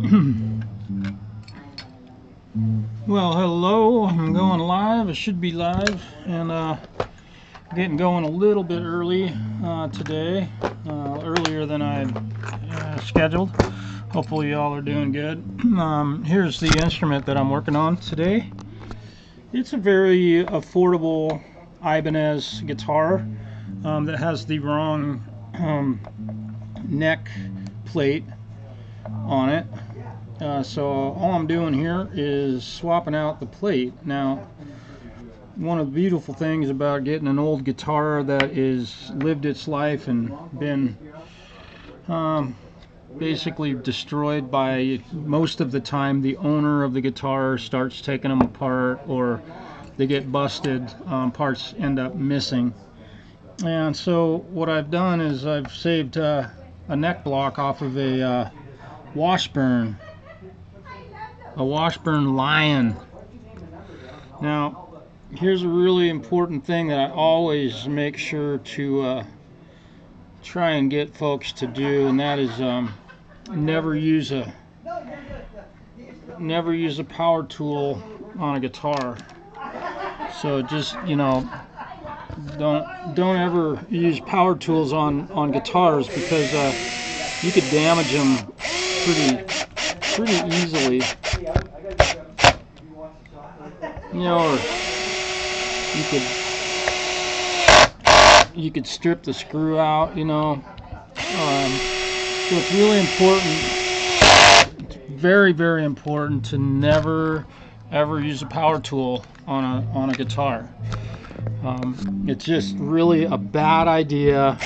Well, hello. I'm going live. It should be live, and getting going a little bit early today, earlier than I scheduled. Hopefully, y'all are doing good. Here's the instrument that I'm working on today. It's a very affordable Ibanez guitar that has the wrong neck plate on it. So all I'm doing here is swapping out the plate. Now, one of the beautiful things about getting an old guitar that is lived its life and been basically destroyed by, most of the time, the owner of the guitar starts taking them apart, or they get busted, parts end up missing. And so what I've done is I've saved a neck block off of a Washburn Lion. Now, here's a really important thing that I always make sure to try and get folks to do, and that is never use a power tool on a guitar. So just, don't ever use power tools on guitars, because you could damage them pretty easily. Or you could strip the screw out. So it's really important. It's very, very important to never ever use a power tool on a guitar. It's just really a bad idea.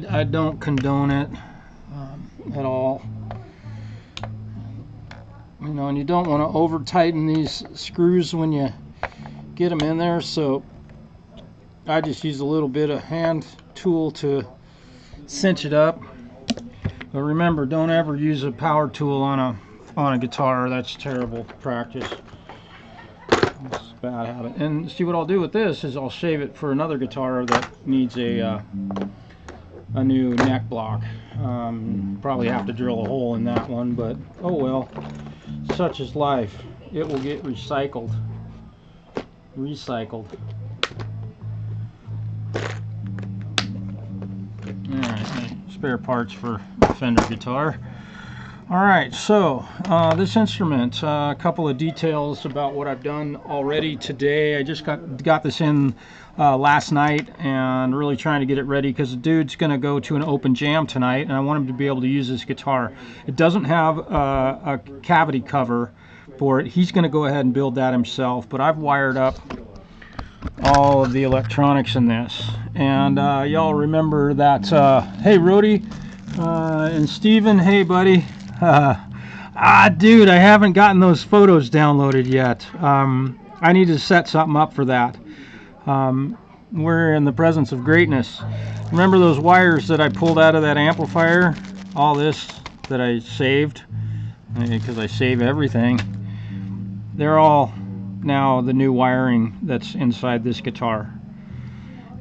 I don't condone it at all. And you don't want to over tighten these screws when you get them in there, so I just use a little bit of hand tool to cinch it up. But remember, don't ever use a power tool on a guitar. That's terrible practice. It's a bad habit. And see, what I'll do with this is I'll save it for another guitar that needs a new neck block. Probably have to drill a hole in that one, but oh well. Such is life. It will get recycled. Alright, spare parts for the Fender guitar. Alright, so this instrument, a couple of details about what I've done already today. I just got this in last night, and really trying to get it ready, because the dude's going to go to an open jam tonight, and I want him to be able to use this guitar. It doesn't have a cavity cover for it. He's going to go ahead and build that himself, but I've wired up all of the electronics in this. And y'all remember that, hey Rody and Steven, hey buddy. Dude, I haven't gotten those photos downloaded yet. I need to set something up for that. We're in the presence of greatness. Remember those wires that I pulled out of that amplifier? All this that I saved, because I save everything. They're all now the new wiring that's inside this guitar.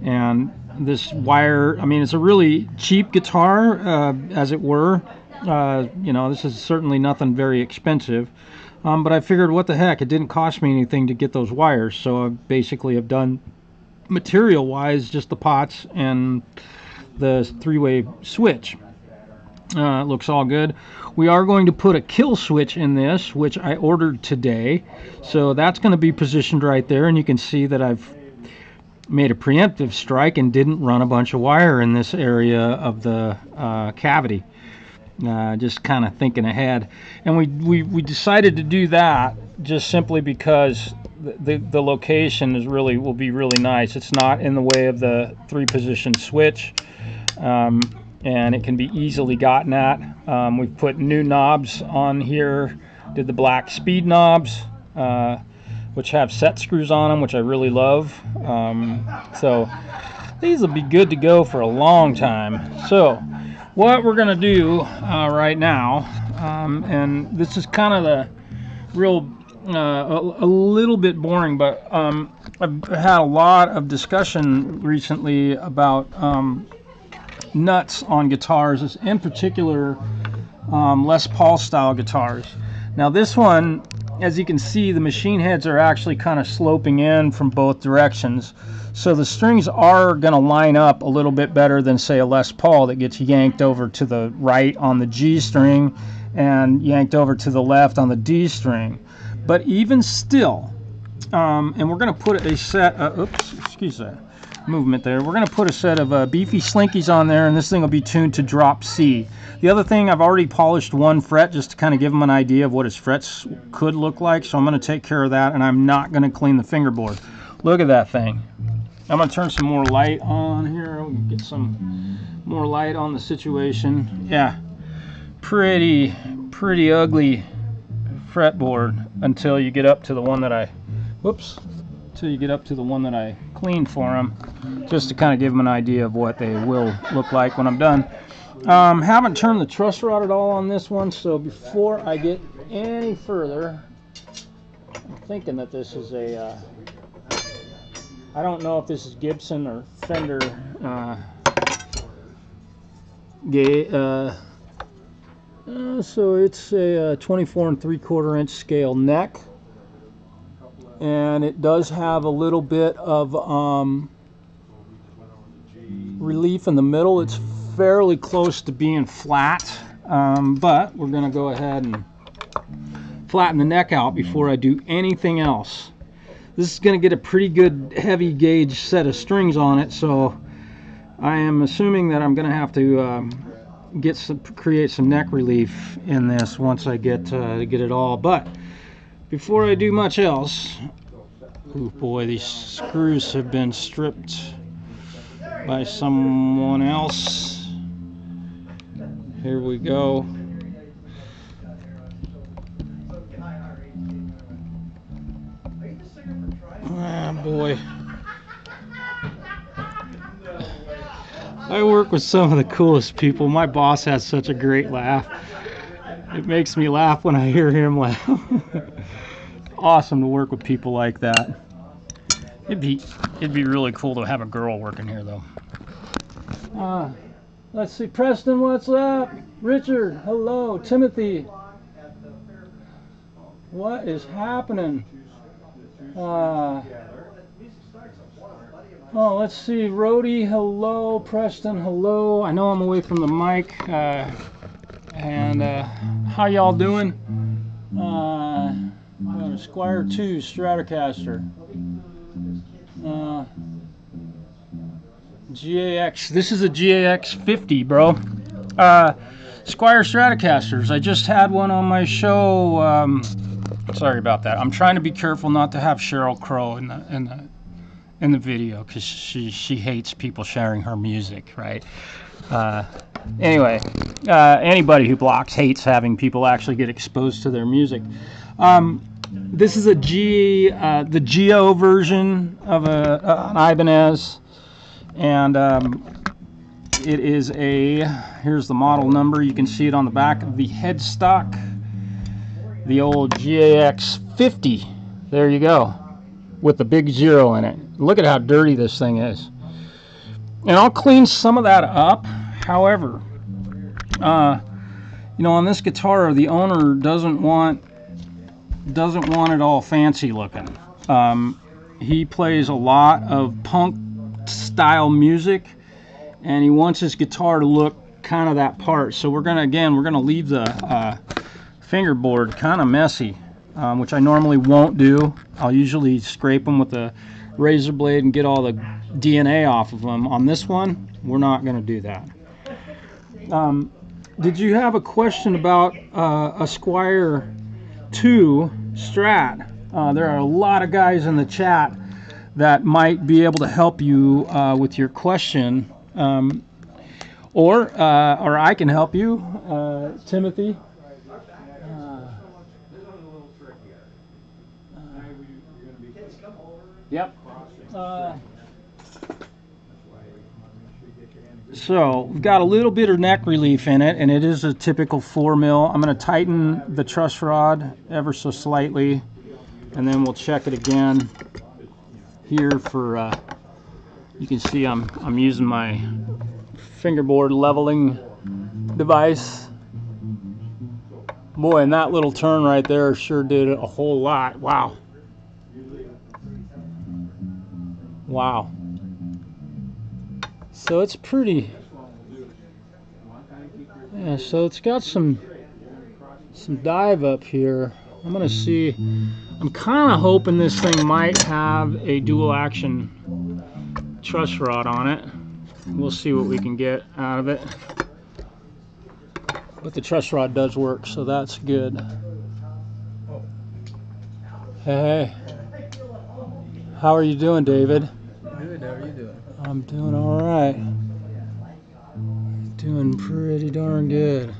And this wire, it's a really cheap guitar, as it were. This is certainly nothing very expensive. But I figured, what the heck, it didn't cost me anything to get those wires, so I basically have done, material-wise, just the pots and the three-way switch. It looks all good. We are going to put a kill switch in this, which I ordered today, so that's going to be positioned right there, and you can see that I've made a preemptive strike and didn't run a bunch of wire in this area of the cavity. Just kind of thinking ahead, and we decided to do that just simply because the location will be really nice. It's not in the way of the 3-position switch, and it can be easily gotten at. We've put new knobs on here. Did the black speed knobs, which have set screws on them, which I really love. So these will be good to go for a long time. So what we're going to do right now, and this is kind of the real, a little bit boring, but I've had a lot of discussion recently about nuts on guitars, in particular Les Paul style guitars. Now this one, as you can see, the machine heads are actually kind of sloping in from both directions, so the strings are going to line up a little bit better than, say, a Les Paul that gets yanked over to the right on the G string and yanked over to the left on the D string. But even still, and we're going to put a set of, oops, excuse that movement there. We're going to put a set of beefy slinkies on there, and this thing will be tuned to drop C. The other thing, I've already polished one fret just to kind of give them an idea of what his frets could look like, so I'm going to take care of that, and I'm not going to clean the fingerboard. Look at that thing. I'm going to turn some more light on here. We'll get some more light on the situation. Yeah, pretty ugly fretboard until you get up to the one that I, whoops, until you get up to the one that I cleaned for them, just to kind of give them an idea of what they will look like when I'm done. Haven't turned the truss rod at all on this one, so before I get any further, I'm thinking that this is a, I don't know if this is Gibson or Fender so it's a 24 3/4 inch scale neck, and it does have a little bit of relief in the middle. It's fairly close to being flat, but we're going to go ahead and flatten the neck out before I do anything else. This is going to get a pretty good heavy gauge set of strings on it, so I am assuming that I'm going to have to create some neck relief in this once I get it all. But before I do much else, oh boy, these screws have been stripped by someone else. Here we go. Ah, boy. I work with some of the coolest people. My boss has such a great laugh. It makes me laugh when I hear him laugh. Awesome to work with people like that. It'd be really cool to have a girl working here, though. Let's see, Preston, what's up? Richard, hello. Timothy, what is happening? Oh, let's see, Rhodey, hello. Preston, hello. I know I'm away from the mic, and how y'all doing? Squire 2 Stratocaster. GAX. This is a GAX 50, bro. Squire Stratocasters. I just had one on my show. Sorry about that. I'm trying to be careful not to have Sheryl Crow in the video, because she hates people sharing her music, right? Anyway, anybody who blocks hates having people actually get exposed to their music. This is the Geo version of an Ibanez, and it is here's the model number. You can see it on the back of the headstock. The old GAX 50. There you go, with the big 0 in it. Look at how dirty this thing is. And I'll clean some of that up. However, you know, on this guitar, the owner doesn't want it all fancy looking. He plays a lot of punk style music, and he wants his guitar to look kind of that part. So we're gonna leave the fingerboard kind of messy, which I normally won't do. I'll usually scrape them with a razor blade and get all the DNA off of them. On this one, we're not going to do that. Did you have a question about a Squire 2 Strat? There are a lot of guys in the chat that might be able to help you with your question, or I can help you, Timothy. Yep. So we've got a little bit of neck relief in it, and it is a typical 4mm. I'm going to tighten the truss rod ever so slightly, and then we'll check it again here for. You can see I'm using my fingerboard leveling device. Boy, and that little turn right there sure did a whole lot. Wow. Wow. So it's pretty. Yeah, so it's got some dive up here. I'm gonna see. I'm kind of hoping this thing might have a dual action truss rod on it. We'll see what we can get out of it. But the truss rod does work, so that's good. Hey, how are you doing, David? Good, how are you doing? I'm doing all right. Doing pretty darn good.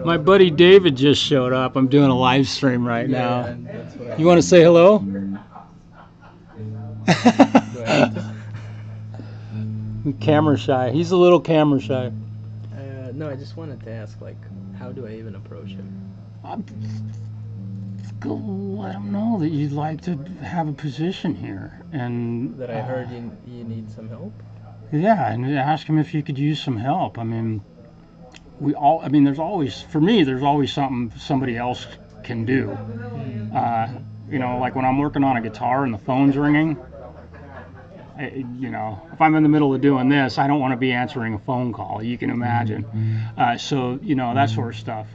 My buddy David just showed up. I'm doing a live stream right now. You want to say hello? Camera shy. He's a little camera shy. No, I just wanted to ask, like, how do I even approach him? Go let him know that you'd like to have a position here, and that I heard you need some help. Yeah, and ask him if you could use some help. I mean, there's always, for me, there's always something somebody else can do. You know, like when I'm working on a guitar and the phone's ringing. You know, if I'm in the middle of doing this, I don't want to be answering a phone call. You can imagine. So, you know, that sort of stuff.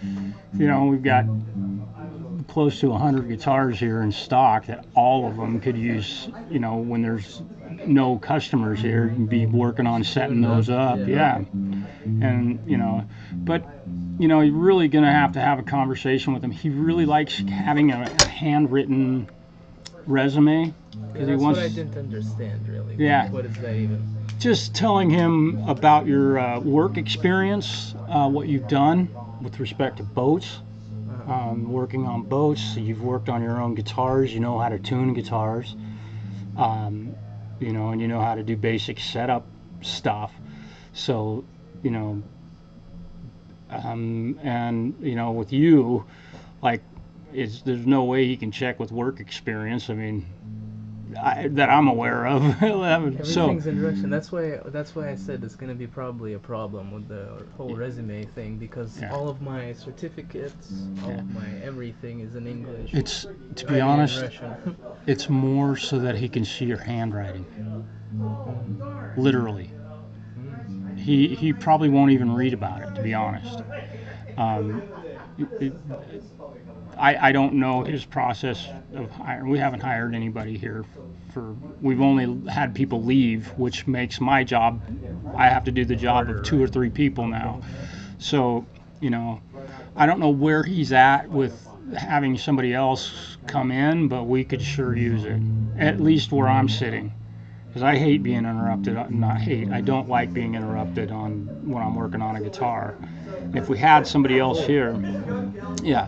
You know, we've got close to 100 guitars here in stock that all of them could use, you know, when there's no customers here, you can be working on setting those up. Yeah. And, you know, but, you know, you're really going to have a conversation with him. He really likes having a handwritten resume. Yeah, that's what I didn't understand, really. Yeah. What is that even? Just telling him about your work experience, what you've done with respect to boats, working on boats. You've worked on your own guitars. You know how to tune guitars. You know, and you know how to do basic setup stuff. So, you know, and you know, with you, like, there's no way he can check with work experience. I mean, that I'm aware of. Everything's in direction. That's why I said it's going to be probably a problem with the whole resume thing, because all of my certificates, all of my everything is in English. It's, to be honest, it's more so that he can see your handwriting. Literally. He probably won't even read about it, to be honest. I don't know his process of hiring. We haven't hired anybody here we've only had people leave, which makes my job, I have to do the job of 2 or 3 people now. So, you know, I don't know where he's at with having somebody else come in, but we could sure use it, at least where I'm sitting. Because I hate being interrupted. I don't like being interrupted when I'm working on a guitar. If we had somebody else here, yeah.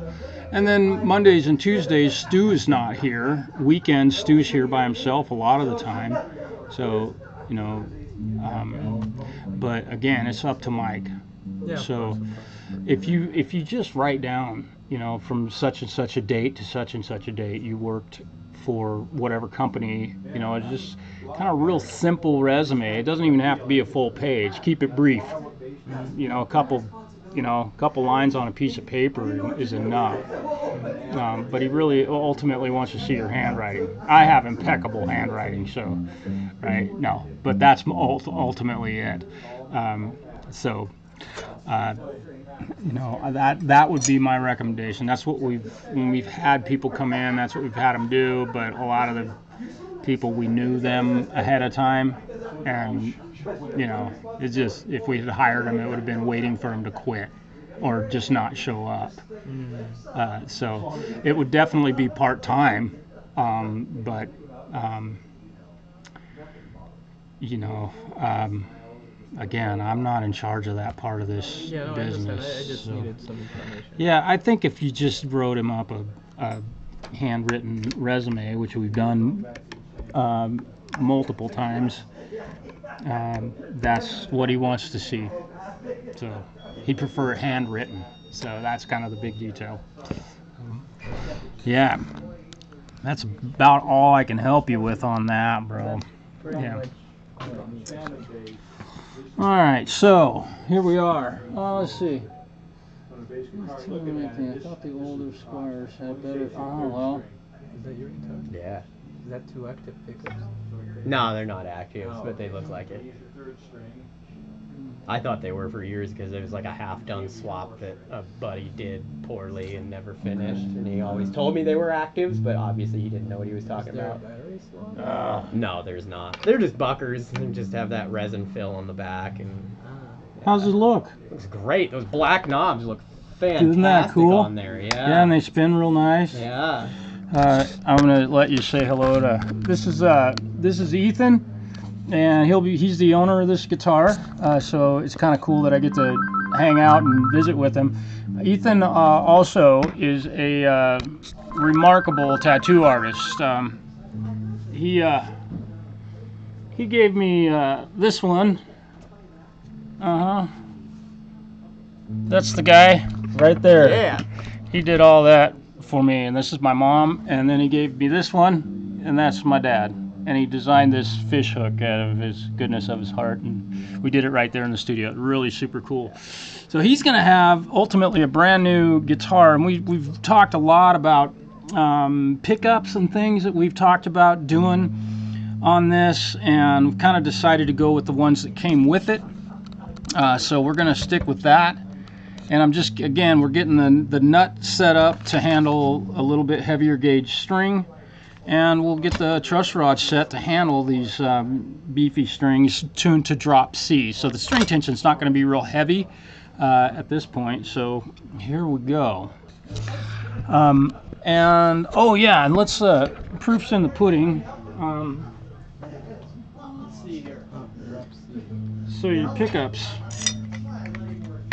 And then Mondays and Tuesdays, Stu is not here. Weekends, Stu's here by himself a lot of the time. So, you know, but again, it's up to Mike. Yeah, so if you just write down, you know, from such and such a date to such and such a date, you worked for whatever company, you know, it's just kind of real simple resume. It doesn't even have to be a full page. Keep it brief. You know, a couple lines on a piece of paper is enough. But he really ultimately wants to see your handwriting. I have impeccable handwriting, so, right? No, but that's ultimately it. You know, that would be my recommendation. That's what when we've had people come in, that's what we've had them do. But a lot of the people, we knew them ahead of time, and you know, it's just, if we had hired them, it would have been waiting for them to quit or just not show up. So it would definitely be part-time, but you know, again, I'm not in charge of that part of this business. I just needed some information. Yeah, I think if you just wrote him up a handwritten resume, which we've done multiple times, that's what he wants to see. So he'd prefer handwritten. So that's kind of the big detail. Yeah, that's about all I can help you with on that, bro. Pretty much. All right, so here we are. Let's see. I thought the older Squires had better. Oh well. Is that your guitar? Yeah. Is that 2 active pickups? No, they're not active, but they look like it. I thought they were for years because it was like a half-done swap that a buddy did poorly and never finished, and he always told me they were actives, but obviously he didn't know what he was talking about. Battery swap? No, there's not. They're just buckers. They just have that resin fill on the back, and How's it look? looks great. Those black knobs look fantastic. Isn't that cool? On there. Yeah. Yeah, and they spin real nice. Yeah. I'm gonna let you say hello to. This is Ethan, and he's the owner of this guitar. So it's kind of cool that I get to hang out and visit with him. Ethan also is a remarkable tattoo artist. He gave me this one. That's the guy right there. Yeah. He did all that for me, and this is my mom, and then he gave me this one, and that's my dad. And he designed this fish hook out of his goodness of his heart, and we did it right there in the studio. Really super cool. So he's going to have ultimately a brand new guitar, and we've talked a lot about pickups and things that we've talked about doing on this, and we've kind of decided to go with the ones that came with it. So we're going to stick with that. And I'm just, again, we're getting the nut set up to handle a little bit heavier gauge string. And we'll get the truss rod set to handle these beefy strings tuned to drop C. So the string tension's not going to be real heavy at this point. So here we go. And, oh yeah, and let's, proof's in the pudding. Let's see here. So your pickups.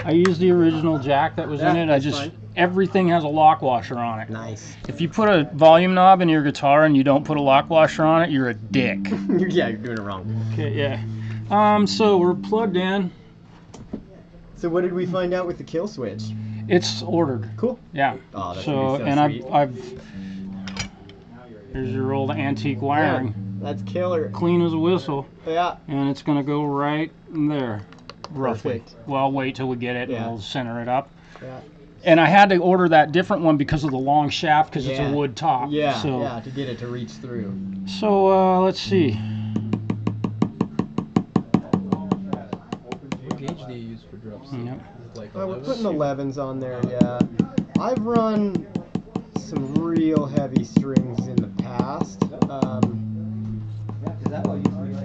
I used the original jack that was in it. Everything has a lock washer on it. Nice. If you put a volume knob in your guitar and you don't put a lock washer on it, you're a dick. Yeah, you're doing it wrong. Okay, yeah. So we're plugged in. So what did we find out with the kill switch? It's ordered. Cool. Yeah. Oh, that's so sweet. I've here's your old antique wiring. Yeah, that's killer. Clean as a whistle. Yeah. And it's gonna go right in there. Roughly. Perfect. Well, wait till we get it and we'll center it up. Yeah. And I had to order that different one because of the long shaft, because it's a wood top. Yeah, so, yeah, to get it to reach through. So let's see. What gauge do you use for drop C? Yep. Is it like We're 11? putting 11s on there, yeah. I've run some real heavy strings in the past.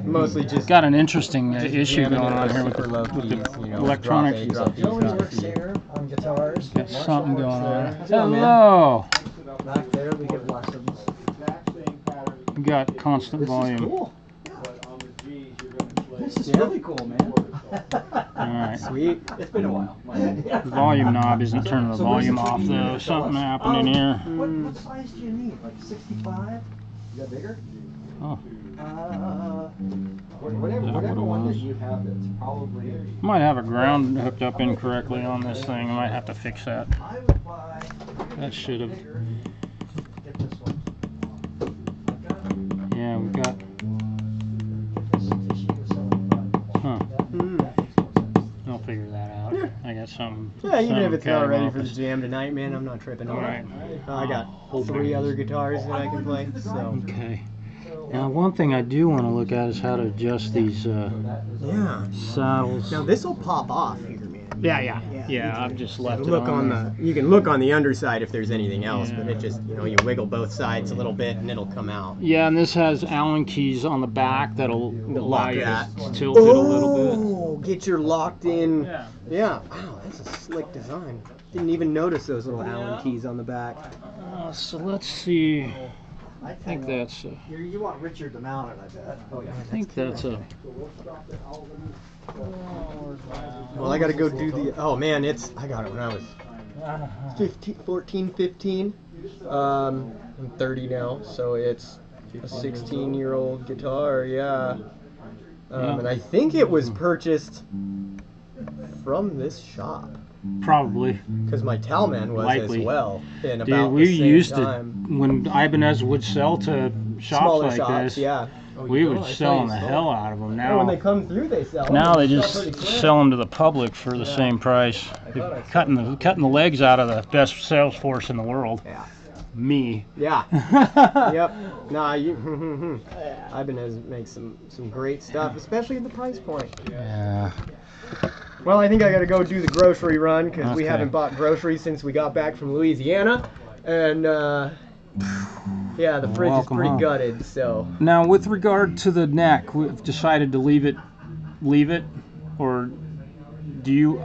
Mostly just got an interesting issue going on here with the electronic. On guitars. Got something going on. Hello. Back there, we get lessons. We got constant volume. Cool. This is really cool, man. Alright. Sweet. It's been a while. The volume knob isn't turning the volume off though. Something happened in here. What size do you need? Like 65? You got bigger? Oh. Whatever one that you have that's probably... Might have a ground hooked up incorrectly on this thing. I might have to fix that. I would buy... That should have. Get this one. Yeah, we got. Huh. I'll figure that out. I got some. Yeah, even if it's not ready for the office. jam tonight, man, I'm not tripping. Alright. I got 3 other guitars that I can play, so... Okay. Now, one thing I do want to look at is how to adjust these Yeah. saddles. Now this will pop off here, man. Yeah, I've just left it Look on there. the. You can look on the underside if there's anything else, but it just, you wiggle both sides a little bit and it'll come out. Yeah, and this has Allen keys on the back that'll allow Lock you that. to tilt it a little bit. Oh, get your locked in. Yeah. Yeah. Wow, that's a slick design. Didn't even notice those little Allen keys on the back. So let's see. I think that's. You want Richard to mount it, I bet. Oh, yeah. I think that's a. Well, I gotta go do the. Oh man, I got it when I was 14, 15. I'm 30 now, so it's a 16-year-old guitar, yeah. And I think it was purchased from this shop. Probably. Because my Talman was Likely. as well in Dude, about we the same used time. to, when Ibanez would sell to shops Smaller like shops, this, yeah. Oh, We you were know? I saw selling you the sell hell it. out of them. Now when they Now, come through, they sell. now they Sell just pretty quick. sell them to the public for the Yeah. same price. I They're thought I saw cutting the legs out of the best sales force in the world. Yeah. Me. Yeah. Yep. Nah, you. Ibanez makes some great stuff, especially at the price point. Yeah. Well, I think I got to go do the grocery run because we Okay. haven't bought groceries since we got back from Louisiana, and yeah, the fridge is Welcome pretty home. gutted. So Now, with regard to the neck, we've decided to leave it, or do you?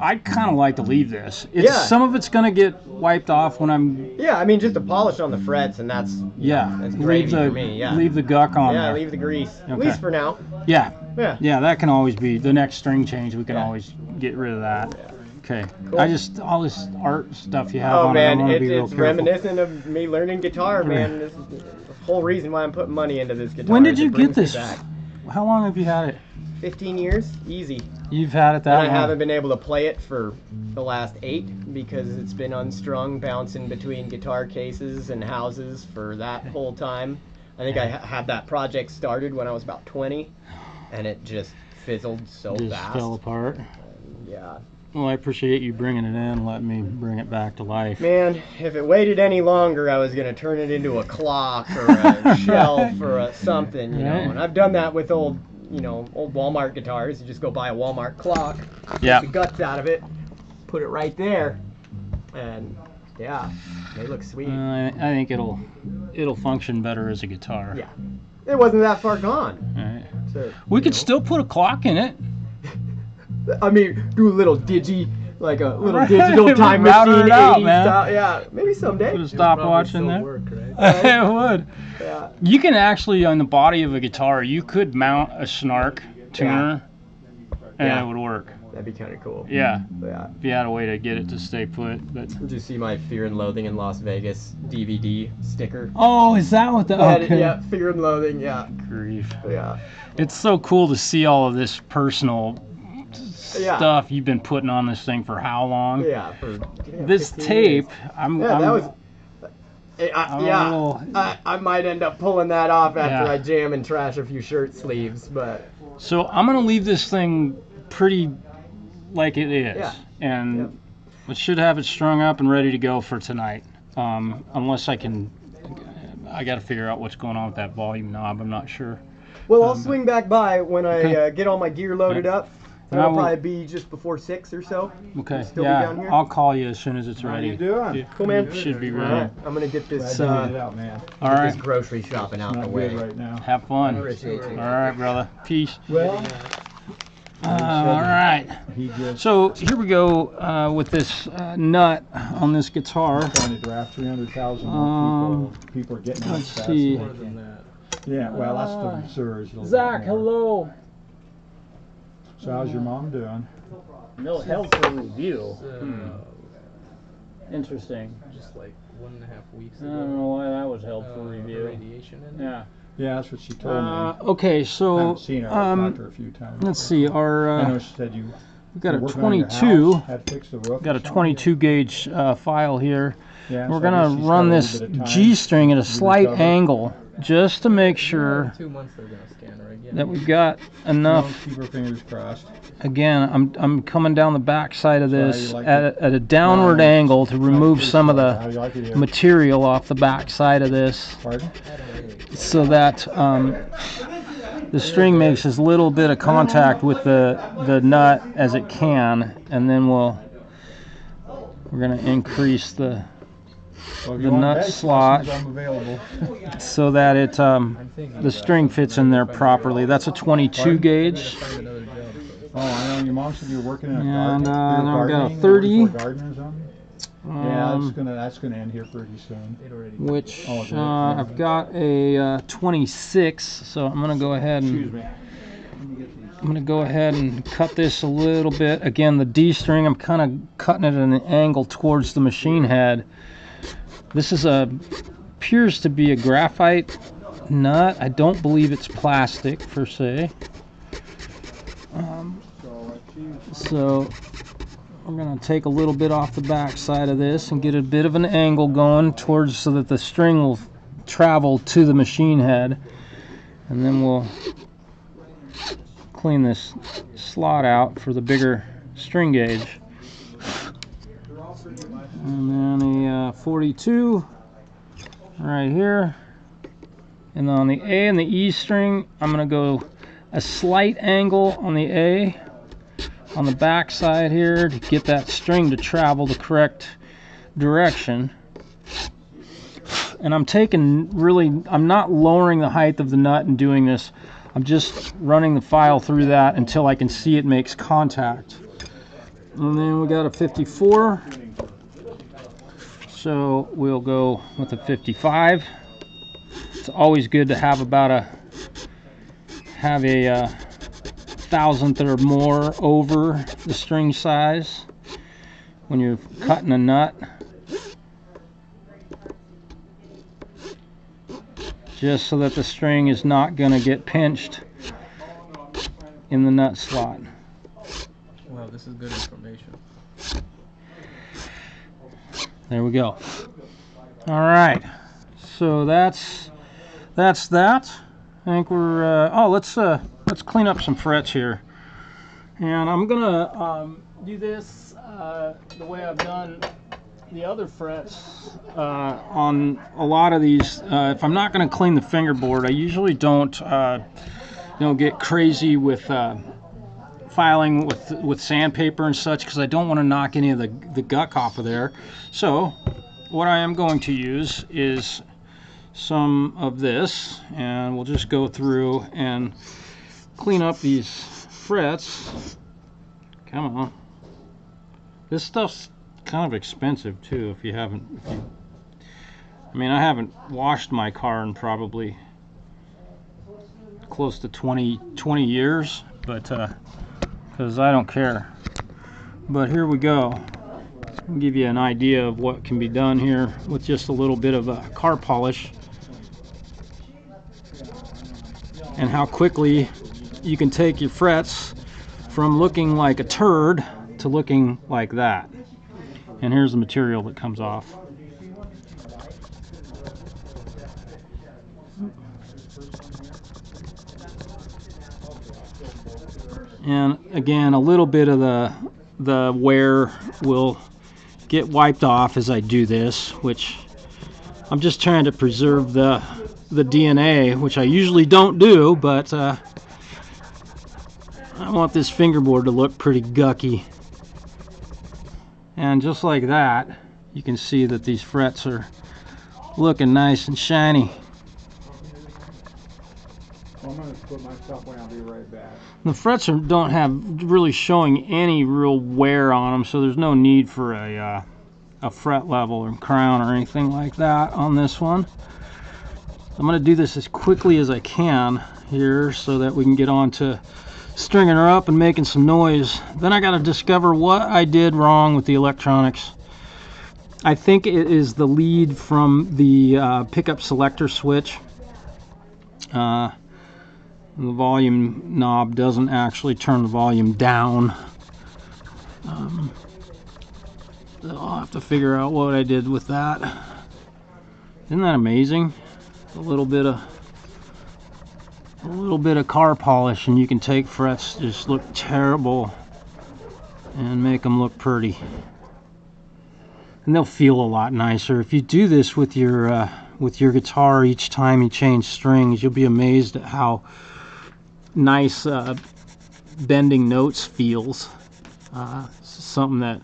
I'd kind of like to leave this. Yeah. Some of it's gonna get wiped off when I'm. yeah, I mean just a polish on the frets, and that's Yeah. that's leave gravy the for me. Yeah. leave the guck on yeah, there. leave the grease. At Okay. least for now. Yeah. Yeah. Yeah, that can always be the next string change. We can Yeah. always get rid of that. Okay. Cool. I just all this art stuff you have Oh on it. I man, want to be real it's careful. reminiscent of me learning guitar, man. This is the whole reason why I'm putting money into this guitar. When did is it you get brings me this? back. How long have you had it? 15 years, easy. You've had it that And I long. haven't been able to play it for the last 8 because it's been unstrung, bouncing between guitar cases and houses for that whole time. I think I had that project started when I was about 20, and it just fizzled so Just fast. fell apart. Yeah. Well, I appreciate you bringing it in, letting me bring it back to life. Man, if it waited any longer, I was gonna turn it into a clock or a shelf or a something, you know. Right. And I've done that with old Walmart guitars. You just go buy a Walmart clock, Yeah. take the guts out of it, put it right there, and yeah, they look sweet. I think it'll function better as a guitar. Yeah, it wasn't that far gone. All right. So, We you could know. still put a clock in it. I mean, do a little like a little Right. digital time Router machine it out, 80s man. style. Yeah, maybe someday. Put a It'll stopwatch probably in still there. work, right? It would. Yeah. You can actually, on the body of a guitar, you could mount a snark tuner, and Yeah. it would work. That'd be kind of cool. Yeah, Yeah. if you had a way to get it to stay put. But Did you see my Fear and Loathing in Las Vegas DVD sticker? oh, is that what the? I had it, Okay. yeah, Fear and Loathing, yeah. Grief. Yeah. It's so cool to see all of this personal Yeah. stuff you've been putting on this thing for how long? Yeah, for This 15 tape, years. I'm. Yeah, I'm that was. I'm a Yeah, little- I might end up pulling that off after Yeah. I jam and trash a few shirt sleeves, but So I'm gonna leave this thing pretty like it is, Yeah. and Yep. we should have it strung up and ready to go for tonight. Unless I got to figure out what's going on with that volume knob. I'm not sure. well, I'll swing back by when I Okay. get all my gear loaded Yeah. up. And I It'll will- probably be just before 6 or so. Okay. Still be Yeah, down here? I'll call you as soon as it's How ready. you doing? It Cool, man. should be All ready. right, I'm gonna get Glad this you made it out, man. All this right. grocery shopping out the Not way. good right now. Have fun. Appreciate you. All right, brother. Peace. Well, All right. he just So here we go with this nut on this guitar. trying to draft 300,000 Um, more people. People are getting out let's fast. see. More than that. Yeah, well, that's the surge. Zach, hello. So how's your mom doing? No helpful review. So, Interesting. just like 1.5 weeks I ago. don't know why that was helpful review. Radiation in it. Yeah. Yeah, that's what she told me. Okay, I so haven't seen her. I've talked to her a few times. let's see. I know Our she said you we've got a were working on your 22. house, had fixed the roof Got or a something. 22 gauge file here. Yeah, We're so I guess gonna she's run got a this little bit of time G string at a to slight recover. angle just to make sure In 2 months they're gonna scan her again. that we've got Well, enough. keep her fingers crossed. Again, I'm coming down the back side of So how this you like at a downward Nice. angle to remove Pretty some of solid. How the do you like it here? material off the back side of this, Pardon? so that the string makes as little bit of contact with the nut as it can, and then we're gonna increase the Well, if the you want nut bass slot lessons, I'm available. so that it the string fits in there properly. That's a 22 gauge. Find another job. Oh, I know. Your mom said you were working in a And, garden. then You were I've got a gardening, 30. working for a garden or something? Yeah, Um, that's gonna end here pretty soon. They'd already. which Oh, is it? I've got a 26, so I'm gonna go ahead Excuse and me. I'm gonna go ahead and cut this a little bit. Again, the D string, I'm kind of cutting it at an angle towards the machine head. This is appears to be a graphite nut. I don't believe it's plastic per se. So we're gonna take a little bit off the back side of this and get a bit of an angle going towards so that the string will travel to the machine head. And then we'll clean this slot out for the bigger string gauge. And then a 42 right here. And on the A and the E string, I'm going to go a slight angle on the A on the back side here to get that string to travel the correct direction. And I'm not lowering the height of the nut and doing this. I'm just running the file through that until I can see it makes contact. And then we got a 54. So we'll go with a 55. It's always good to have about a thousandth or more over the string size when you're cutting a nut, just so that the string is not going to get pinched in the nut slot. Wow, this is good information. There we go. All right, so that's that. I think we're let's clean up some frets here, and I'm gonna do this the way I've done the other frets on a lot of these. If I'm not going to clean the fingerboard, I usually don't get crazy with filing with sandpaper and such, because I don't want to knock any of the guck off of there. So what I am going to use is some of this, and we'll just go through and clean up these frets. Come on. This stuff's kind of expensive too, if you haven't. I mean, I haven't washed my car in probably close to 20 years, but because I don't care. But here we go. I'll give you an idea of what can be done here with just a little bit of car polish, and how quickly you can take your frets from looking like a turd to looking like that. And here's the material that comes off. And again, a little bit of the wear will get wiped off as I do this, which I'm just trying to preserve the DNA, which I usually don't do, but I want this fingerboard to look pretty gucky. And just like that, you can see that these frets are looking nice and shiny. I'm going to put my stuff away. I'll be right back. The frets don't have really showing any real wear on them, so there's no need for a fret level or crown or anything like that on this one. I'm going to do this as quickly as I can here so that we can get on to stringing her up and making some noise. Then I got to discover what I did wrong with the electronics. I think it is the lead from the pickup selector switch. The volume knob doesn't actually turn the volume down. I'll have to figure out what I did with that. Isn't that amazing? A little bit of car polish, and you can take frets that just look terrible and make them look pretty. And they'll feel a lot nicer. If you do this with your guitar each time you change strings, you'll be amazed at how nice bending notes feels. Something that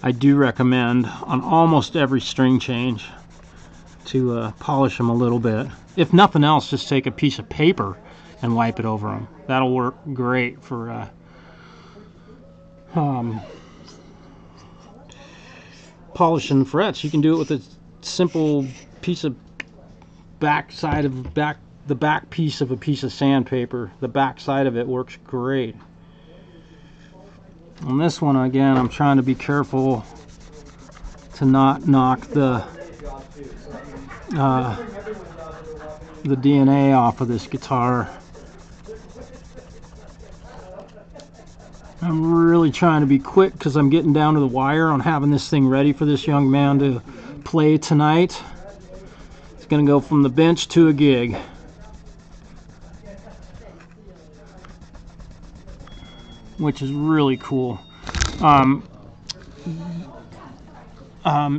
I do recommend on almost every string change, to polish them a little bit. If nothing else, just take a piece of paper and wipe it over them. That'll work great for polishing frets. You can do it with a simple piece of the back piece of a piece of sandpaper. The back side of it works great. On this one, again, I'm trying to be careful to not knock the DNA off of this guitar. I'm really trying to be quick because I'm getting down to the wire on having this thing ready for this young man to play tonight. It's going to go from the bench to a gig. which is really cool.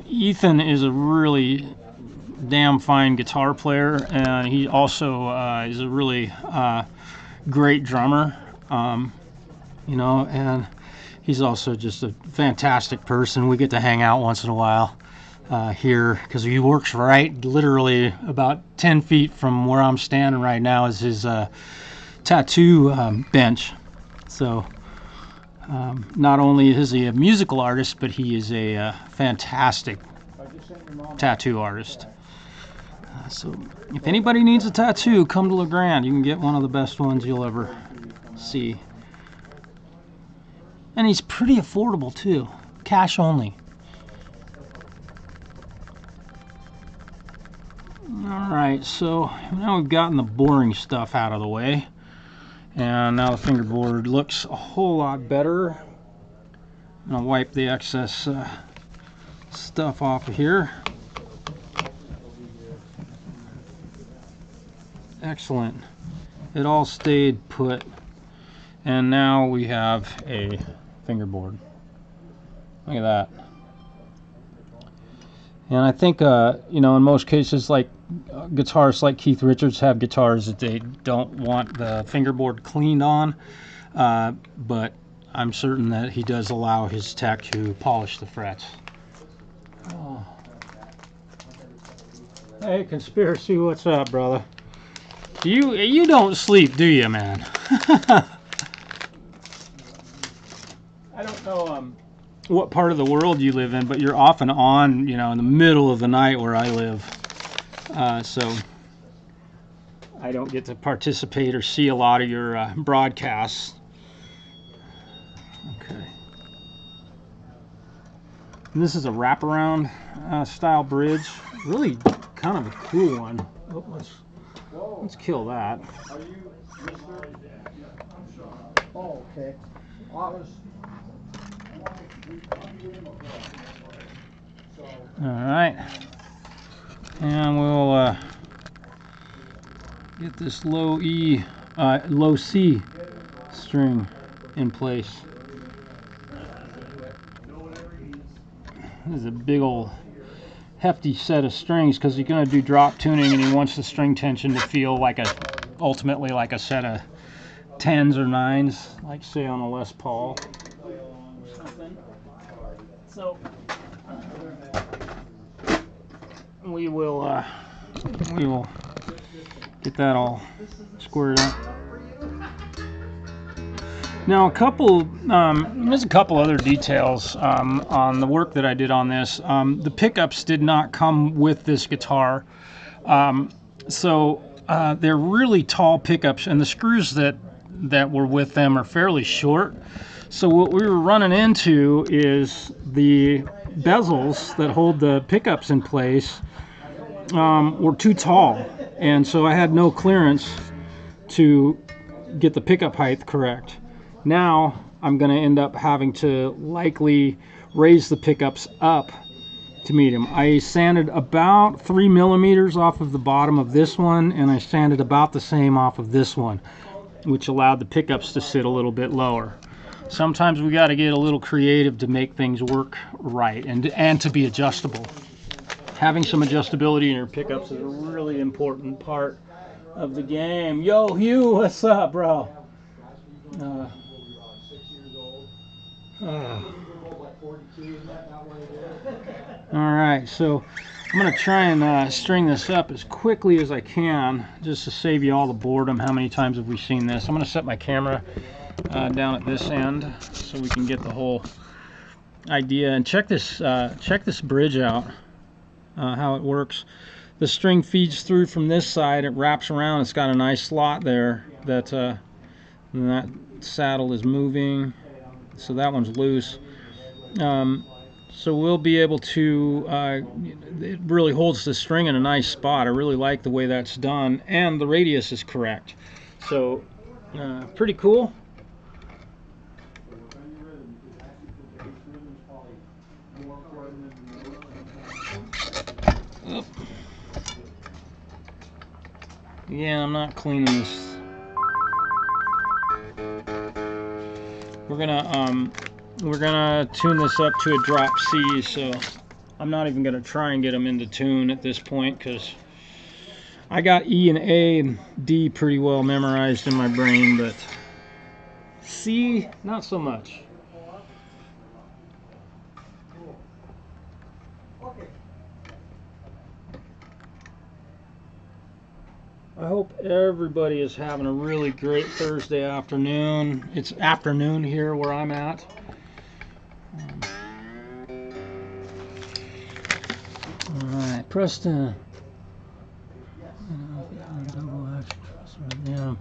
Ethan is a really damn fine guitar player, and he also is a really great drummer, you know, and he's also just a fantastic person. We get to hang out once in a while here, because he works right literally about 10 feet from where I'm standing right now is his tattoo bench. So not only is he a musical artist, but he is a fantastic tattoo artist. So if anybody needs a tattoo, come to LeGrand. You can get one of the best ones you'll ever see. And he's pretty affordable too, cash only. Alright, so now we've gotten the boring stuff out of the way, and now the fingerboard looks a whole lot better. I'm going to wipe the excess stuff off of here. Excellent. It all stayed put, and now we have a fingerboard. Look at that. And I think, you know, in most cases, like guitarists like Keith Richards have guitars that they don't want the fingerboard cleaned on, but I'm certain that he does allow his tech to polish the frets. Oh. Hey, Conspiracy, what's up, brother? You don't sleep, do you, man? I don't know what part of the world you live in, but you're often on, you know, in the middle of the night where I live. So I don't get to participate or see a lot of your broadcasts. Okay. And this is a wraparound style bridge. Really kind of a cool one. Oh, let's kill that. Are you Mr.? Oh, okay. Alright. And we'll get this low C string in place. This is a big old hefty set of strings because he's going to do drop tuning, and he wants the string tension to feel like ultimately like a set of 10s or 9s, like say on a Les Paul or something. So we will get that all squared up. Now there's a couple other details on the work that I did on this. The pickups did not come with this guitar, so they're really tall pickups, and the screws that were with them are fairly short. So what we were running into is the bezels that hold the pickups in place were too tall, and so I had no clearance to get the pickup height correct. Now I'm going to end up having to likely raise the pickups up to meet them. I sanded about 3 millimeters off of the bottom of this one, and I sanded about the same off of this one, which allowed the pickups to sit a little bit lower. Sometimes we got to get a little creative to make things work right and to be adjustable. Having some adjustability in your pickups is a really important part of the game. Yo, Hugh, what's up, bro? Alright, so I'm going to try and string this up as quickly as I can, just to save you all the boredom. How many times have we seen this? I'm going to set my camera down at this end so we can get the whole idea. And check this bridge out, how it works. The string feeds through from this side, it wraps around, it's got a nice slot there that saddle is moving, so that one's loose. So we'll be able to, it really holds the string in a nice spot. I really like the way that's done, and the radius is correct. So pretty cool. Oh. Yeah, I'm not cleaning this we're gonna tune this up to a drop C. So I'm not even gonna try and get them into tune at this point because I got E and A and D pretty well memorized in my brain, but C, not so much. I hope everybody is having a really great Thursday afternoon. It's afternoon here where I'm at. Alright, Preston. Yeah.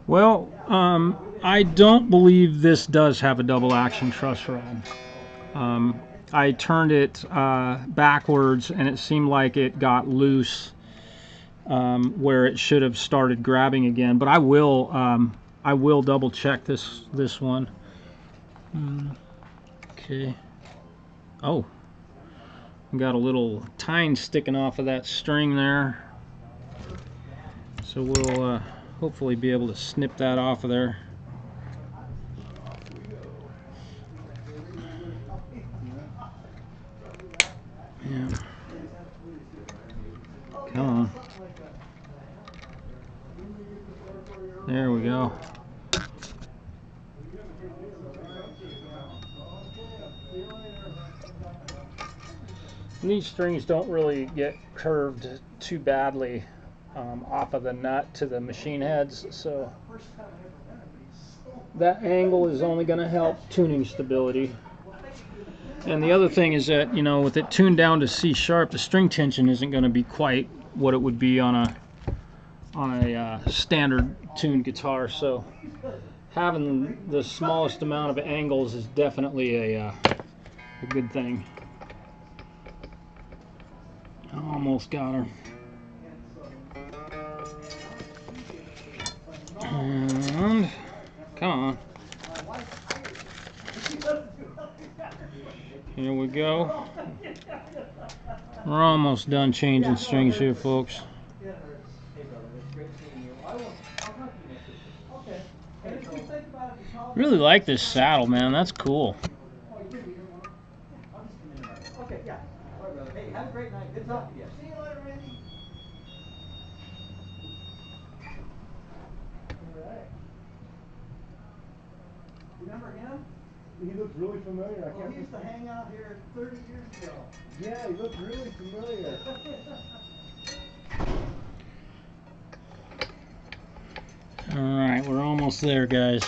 Well, I don't believe this does have a double action truss rod. I turned it backwards and it seemed like it got loose where it should have started grabbing again. But I will double check this one. Okay. Oh, got a little tine sticking off of that string there. So we'll hopefully be able to snip that off of there. Yeah. Come on. There we go. These strings don't really get curved too badly off of the nut to the machine heads, so that angle is only going to help tuning stability. And the other thing is that, you know, with it tuned down to C sharp, the string tension isn't going to be quite what it would be on a standard tuned guitar. So having the smallest amount of angles is definitely a good thing. Almost got her. And come on. Here we go. We're almost done changing strings here, folks. Really like this saddle, man. That's cool. Okay, yeah. All right, brother. Hey, have a great night. Good talking to you. See you later, Randy. All right. Remember him? He looks really familiar. I can't. He used to hang out here 30 years ago. Yeah, he looks really familiar. Alright, we're almost there, guys.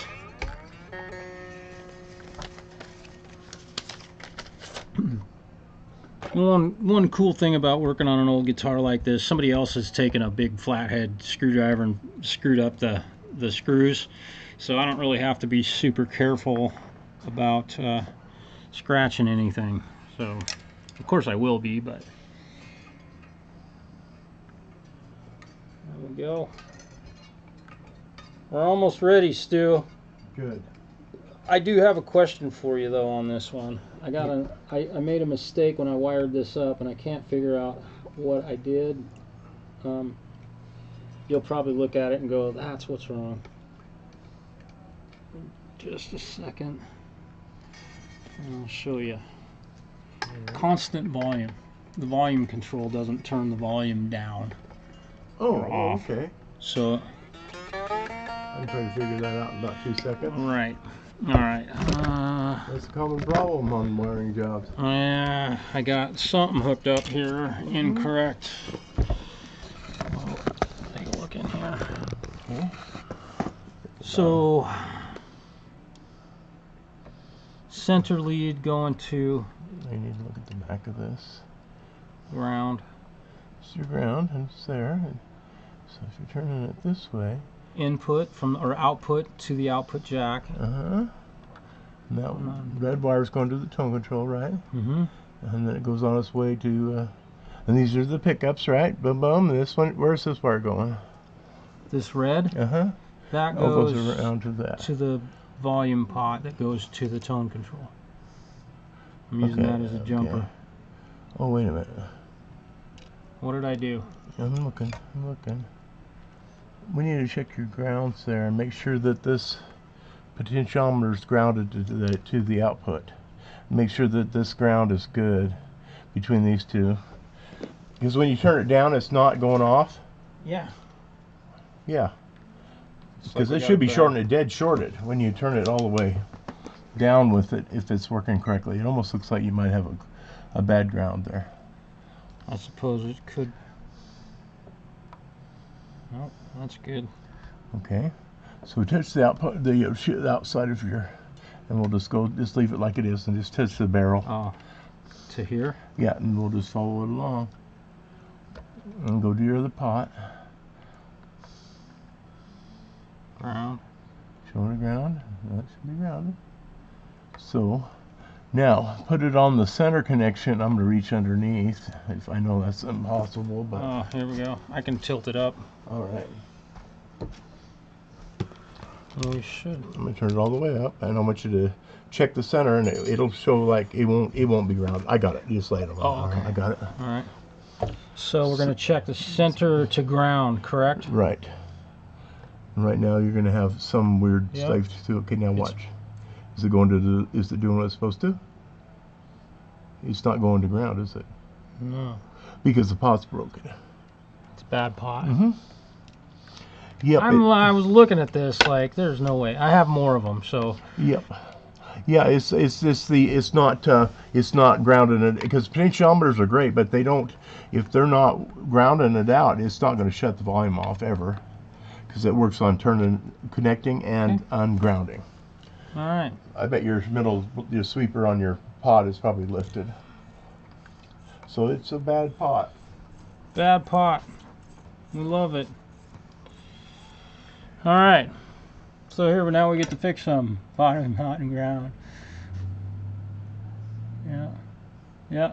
One cool thing about working on an old guitar like this, somebody else has taken a big flathead screwdriver and screwed up the screws, so I don't really have to be super careful about scratching anything. So of course I will be, but there we go. We're almost ready, Stu. Good. I do have a question for you though on this one. I made a mistake when I wired this up and I can't figure out what I did. You'll probably look at it and go, that's what's wrong. Just a second. And I'll show you. Constant volume. The volume control doesn't turn the volume down or off. Okay. So I'm trying to figure that out in about 2 seconds. right. All right. That's a common problem on wiring jobs. I got something hooked up here incorrect. Well, take a look in here. Okay. So center lead going to I need to look at the back of this. ground. It's your ground, and it's there. And so if you're turning it this way. Input from or output to the output jack. And that red wire is going to the tone control, right? And then it goes on its way to, and these are the pickups, right? Boom, boom. And this one, where's this wire going? This red? That goes goes around to that. to the volume pot that goes to the tone control. I'm using that as a jumper. Oh, wait a minute. What did I do? I'm looking. We need to check your grounds there and make sure that this potentiometer is grounded to the output. Make sure that this ground is good between these two. Because when you turn it down, it's not going off. Yeah. Yeah. Because like it should be dead shorted when you turn it all the way down with it, if it's working correctly. It almost looks like you might have a bad ground there. I suppose it could. Oh, that's good. Okay. So touch the output, the outside of your, and we'll just leave it like it is, and just touch the barrel. Oh, to here? Yeah, and we'll just follow it along. And go to your other pot. Ground. Showing the ground. That should be grounded. So now put it on the center connection. I'm going to reach underneath. If I know that's impossible, but Oh, here we go. I can tilt it up. all right. We should. I'm going to turn it all the way up, and I want you to check the center, and it'll show like it won't be grounded. I got it. You just lay it on. Oh, okay. I got it. All right. So we're going to check the center to ground, correct? Right. And right now you're going to have some weird Yep. stuff to. Okay, now watch. Is it going to is it doing what it's supposed to? It's not going to ground, is it? No. Because the pot's broken. It's a bad pot. Mm-hmm. Yep. I was looking at this like there's no way. I have more of them, so. Yep. Yeah, it's just it's not grounding it, because potentiometers are great, but they don't, if they're not grounding it out, it's not going to shut the volume off ever, because it works on connecting and ungrounding. All right. I bet your sweeper on your pot is probably lifted. So it's a bad pot. Bad pot. We love it. All right. So here, now we get to fix some bottom, hot, and ground. Yeah. Yeah.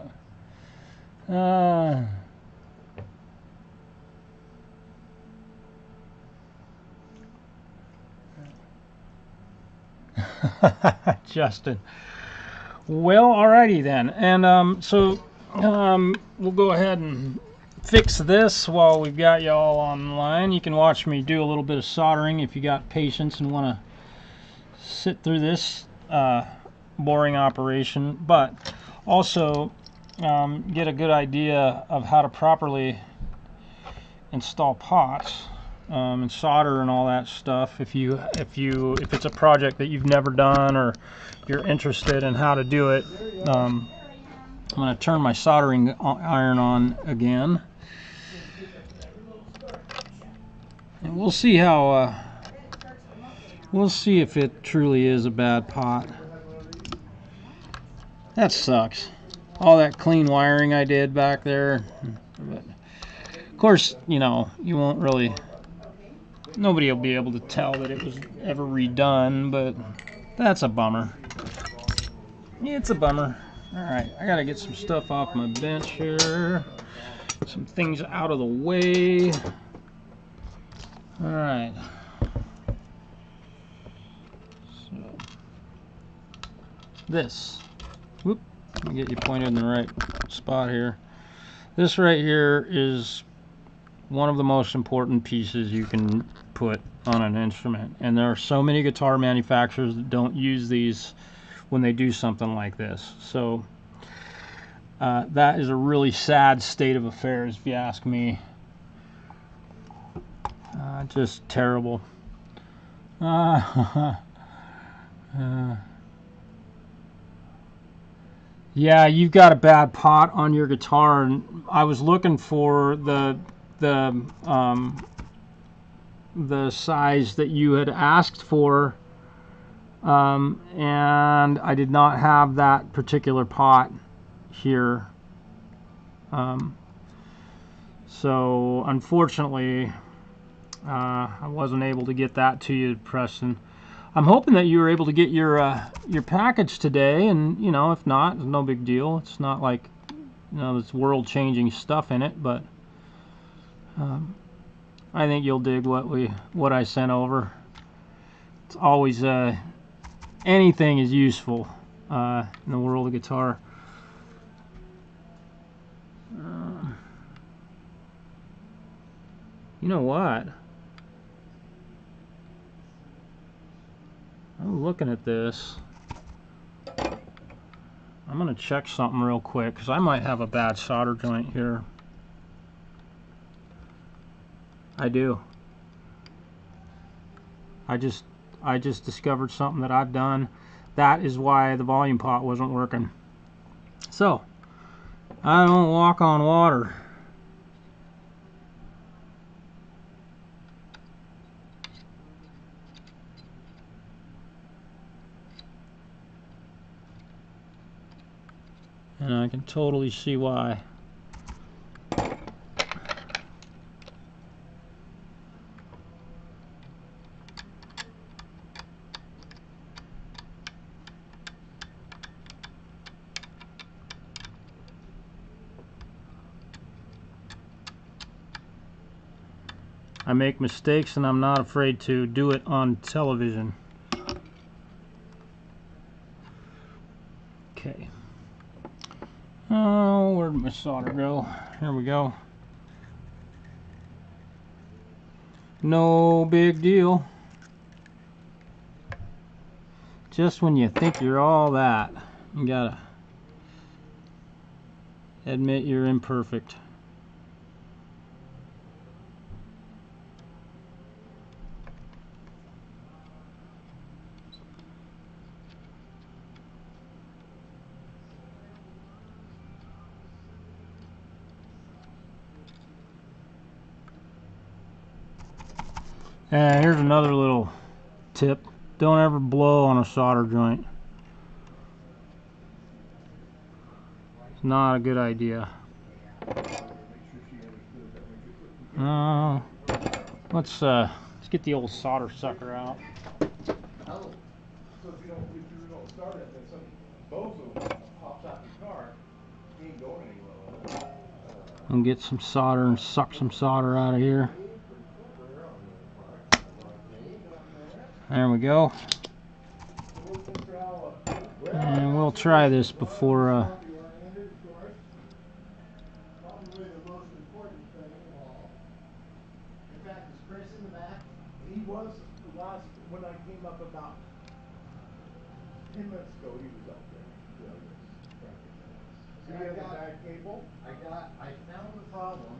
Justin. Well, alrighty then. And so we'll go ahead and fix this while we've got y'all online. You can watch me do a little bit of soldering if you got patience and want to sit through this boring operation, but also get a good idea of how to properly install pots and solder and all that stuff. If it's a project that you've never done or you're interested in how to do it, I'm going to turn my soldering iron on again. And we'll see how, we'll see if it truly is a bad pot. That sucks. All that clean wiring I did back there. But of course, you know, you won't really, nobody will be able to tell that it was ever redone, but that's a bummer. It's a bummer. Alright, I gotta get some stuff off my bench here. Some things out of the way. Alright. So this. Whoop. Let me get you pointed in the right spot here. This right here is one of the most important pieces you can put on an instrument. And there are so many guitar manufacturers that don't use these when they do something like this. So that is a really sad state of affairs, if you ask me. Just terrible. Yeah, you've got a bad pot on your guitar, and I was looking for the size that you had asked for, and I did not have that particular pot here. So unfortunately, I wasn't able to get that to you, Preston. I'm hoping that you were able to get your package today, and you know, if not, it's no big deal. It's not like, you know, there's world-changing stuff in it, but I think you'll dig what I sent over. It's always anything is useful in the world of guitar. You know what? I'm looking at this. I'm going to check something real quick because I might have a bad solder joint here. I do. I just discovered something that I've done. That is why the volume pot wasn't working. So, I don't walk on water. And I can totally see why. I make mistakes and I'm not afraid to do it on television. Okay. Oh, where'd my solder go? Here we go. No big deal. Just when you think you're all that, you gotta admit you're imperfect. And here's another little tip. Don't ever blow on a solder joint. It's not a good idea. Let's get the old solder sucker out. So if you don't start it, then some bozo pops out your car. He ain't going anywhere. And get some solder and suck some solder out of here. There we go. And we'll try this before Probably the most important thing of all. In fact, is Chris in the back? He was last, when I came up about 10 minutes ago, he was up there. So you have the bad cable? I found the problem.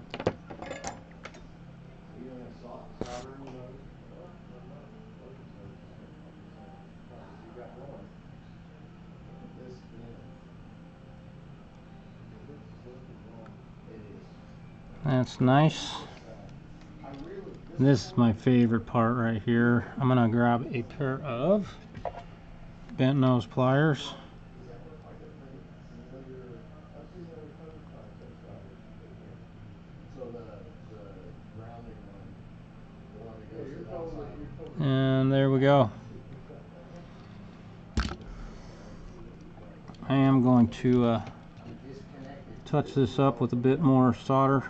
You don't have solder in the you got one. This that's nice. This is my favorite part right here. I'm gonna grab a pair of bent nose pliers. And there we go. I am going to touch this up with a bit more solder.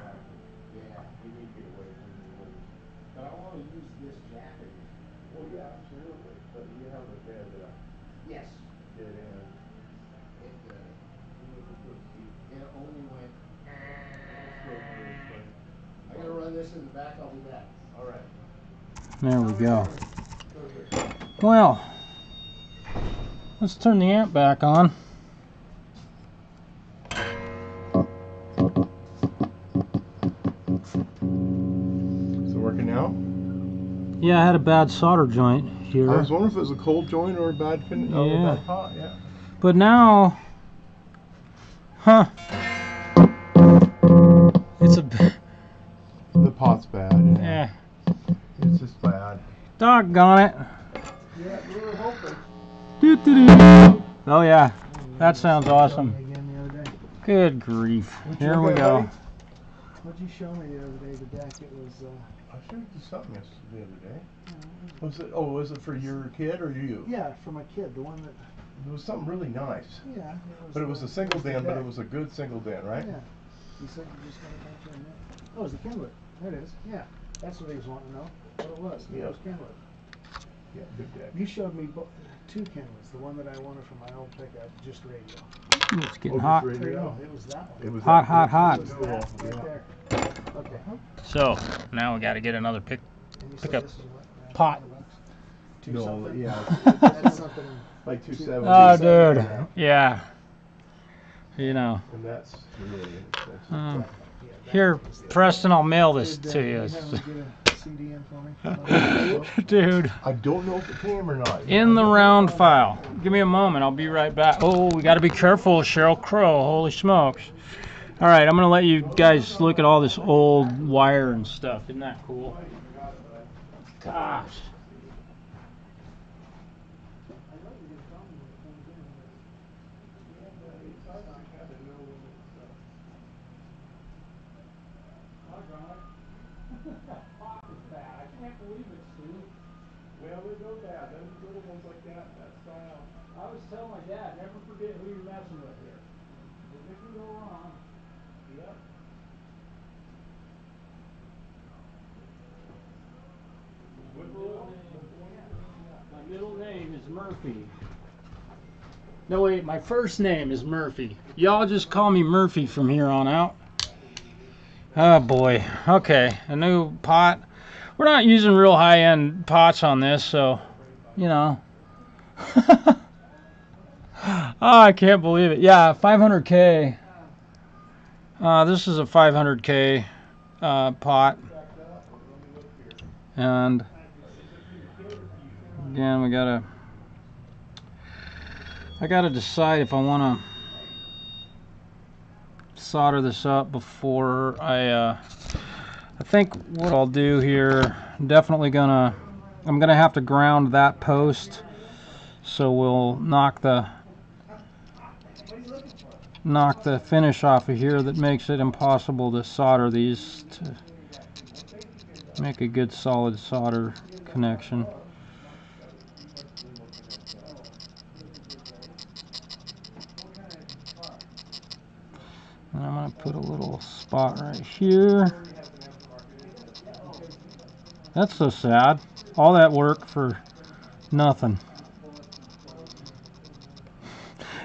Yes. It only went. I'm gonna run this in the back. I'll be back. All right. There we go. Well, let's turn the amp back on. Is it working now? Yeah, I had a bad solder joint here. I was wondering if it was a cold joint or a bad fin. Oh, Yeah. a bad pot. Yeah. But now, huh? It's a. The pot's bad. Yeah. It's just bad. Doggone it. Yeah, we were hoping. Doo-doo-doo. Oh yeah, that sounds awesome. Again the other day. Good grief. What'd you Here look we at, go. buddy? What'd you show me the other day? The deck. It was. I showed you something the other day. Was it? Oh, was it for your kid or you? Yeah, for my kid. The one that. It was something really nice. Yeah. But it was a single den, but it was a good single den, right? Yeah. You said you just got a bunch in there. Oh, it was the Kenwood. There it is. Yeah. That's what he was wanting to know. What it was. Yeah. It was Kenwood. Yeah, good deck. You showed me two Kenwoods. The one that I wanted for my old pickup, just radio. It's getting Oh, hot. just radio? No, it was that one. It was Hot, that hot, hot. It was that right Yeah. there. Okay. So now we got to get another And you said pickup this is what, pot. $200? No, something. yeah. That's something. Like 270. Oh, dude. Yeah. You know. And that's really inexpensive. Here, Preston, I'll mail this to you. Have them get a CD in for me. Dude. I don't know if it came or not. In the round file. Give me a moment. I'll be right back. Oh, we got to be careful, Sheryl Crow. Holy smokes. All right, I'm going to let you guys look at all this old wire and stuff. Isn't that cool? Gosh. Well, they go bad. Them little ones like that style. I always tell my dad, never forget who you're messing with here. If it can go wrong. Yep. My middle name is Murphy. No, wait, my first name is Murphy. Y'all just call me Murphy from here on out. Oh boy. Okay, a new pot. We're not using real high-end pots on this, so, you know. Oh, I can't believe it. Yeah, 500K. This is a 500K pot. And again, I gotta decide if I want to solder this up before I think what I'll do here, I'm gonna have to ground that post, so we'll knock the finish off of here that makes it impossible to solder these to make a good solid solder connection. And I'm going to put a little spot right here. That's so sad. All that work for nothing.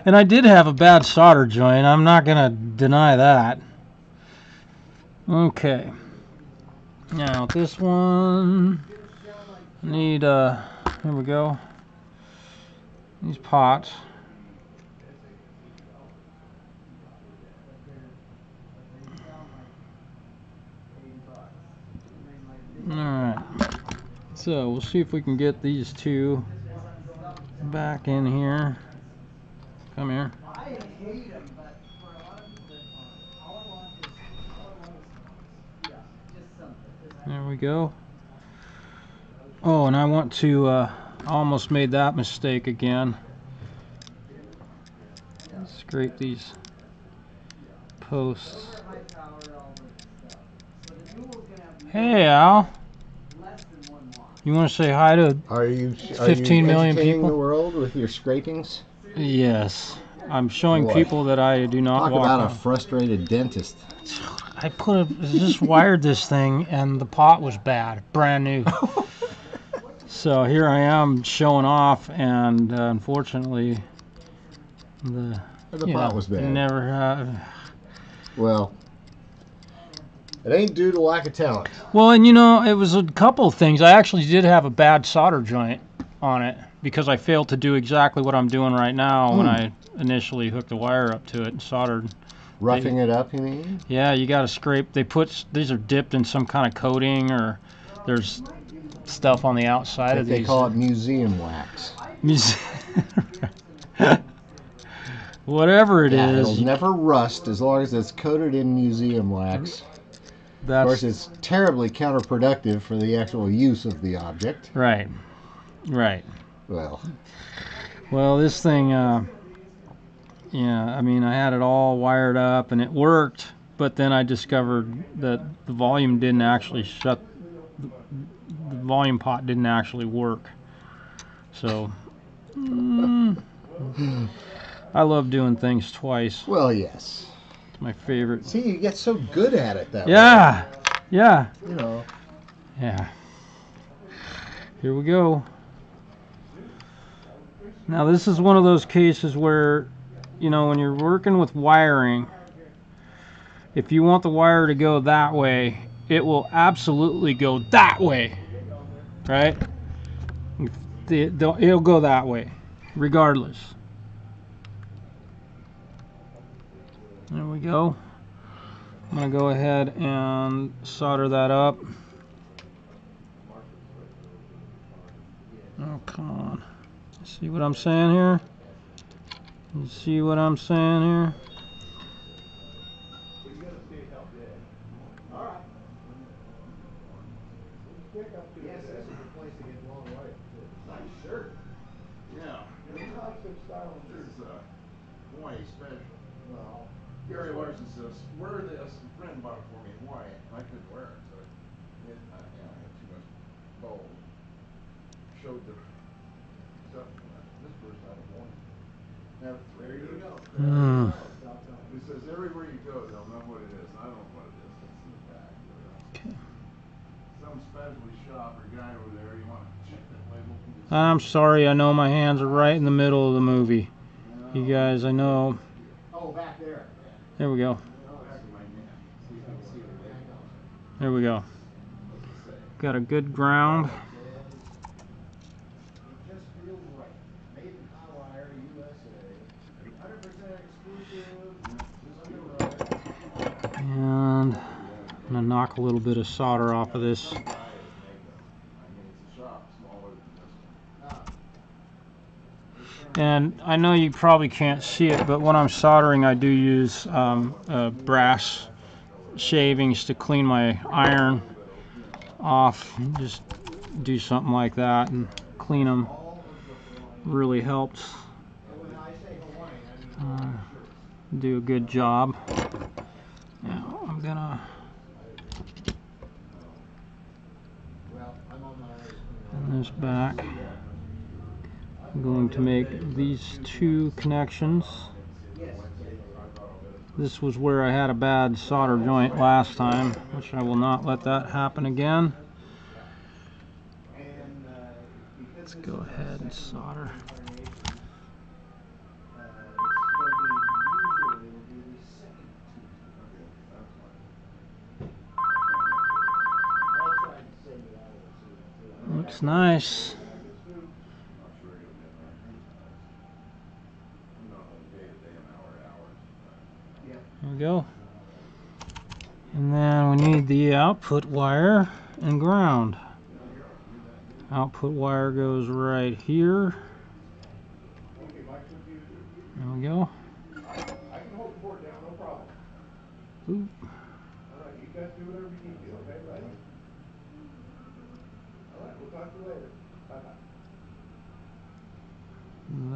And I did have a bad solder joint. I'm not going to deny that. Okay. Now this one, I need, here we go. These pots. Alright, so we'll see if we can get these two back in here. Come here. There we go. Oh, and I want to, I almost made that mistake again. Scrape these posts. Hey, Al. You want to say hi to 15 million people? The world with your scrapings? Yes. I'm showing Boy. People that I do not Talk walk about on. a frustrated dentist. I just wired this thing and the pot was bad, brand new. So here I am showing off, and unfortunately the pot was bad. Never. Well, it ain't due to lack of talent. Well, and you know, it was a couple of things. I actually did have a bad solder joint on it because I failed to do exactly what I'm doing right now when I initially hooked the wire up to it and soldered. Roughing it up, you mean? Yeah, you got to scrape. These are dipped in some kind of coating, or there's stuff on the outside of these. They call it museum wax. Whatever it is. It'll never rust as long as it's coated in museum wax. Of course, it's terribly counterproductive for the actual use of the object. Right. Right. Well, this thing, yeah, I mean, I had it all wired up and it worked, but then I discovered that the volume didn't actually the volume pot didn't actually work. So, I love doing things twice. Well, yes. It's my favorite. See, you get so good at it that way. Yeah. Yeah. You know. Yeah. Here we go. Now this is one of those cases where, you know, when you're working with wiring, if you want the wire to go that way, it will absolutely go that way, right? it'll go that way, regardless. There we go. I'm going to go ahead and solder that up. Oh, come on. See what I'm saying here? You see what I'm saying here? Yes, this is the place to get long wire. Nice shirt. Yeah. This is Hawaii special. Well, Gary Larson says, wear this. A friend bought it for me in Hawaii. I couldn't wear it, so I had too much bowl. Showed the stuff. This first out of one. Now, there you go. It says everywhere you go, they'll know what it is. I don't know what it is. It's in the back. Okay. Some specialty shop or guy over there, you want to check that label. I'm sorry, I know my hands are right in the middle of the movie. You guys, I know. oh, back there. There we go. There we go. Got a good ground. It just feels right. Made in Colorado, USA. 100% exclusive. And I'm going to knock a little bit of solder off of this. And I know you probably can't see it, but when I'm soldering, I do use brass shavings to clean my iron off. Just do something like that and clean them. Really helps do a good job. Now I'm gonna pin this back. I'm going to make these two connections. This was where I had a bad solder joint last time, which I will not let that happen again. Let's go ahead and solder. Looks nice. There we go. And then we need the output wire and ground. Output wire goes right here. There we go. I can hold the board down, no problem. Ooh. All right, you guys do whatever you need to, okay, buddy? All right, we'll talk to you later. Bye-bye.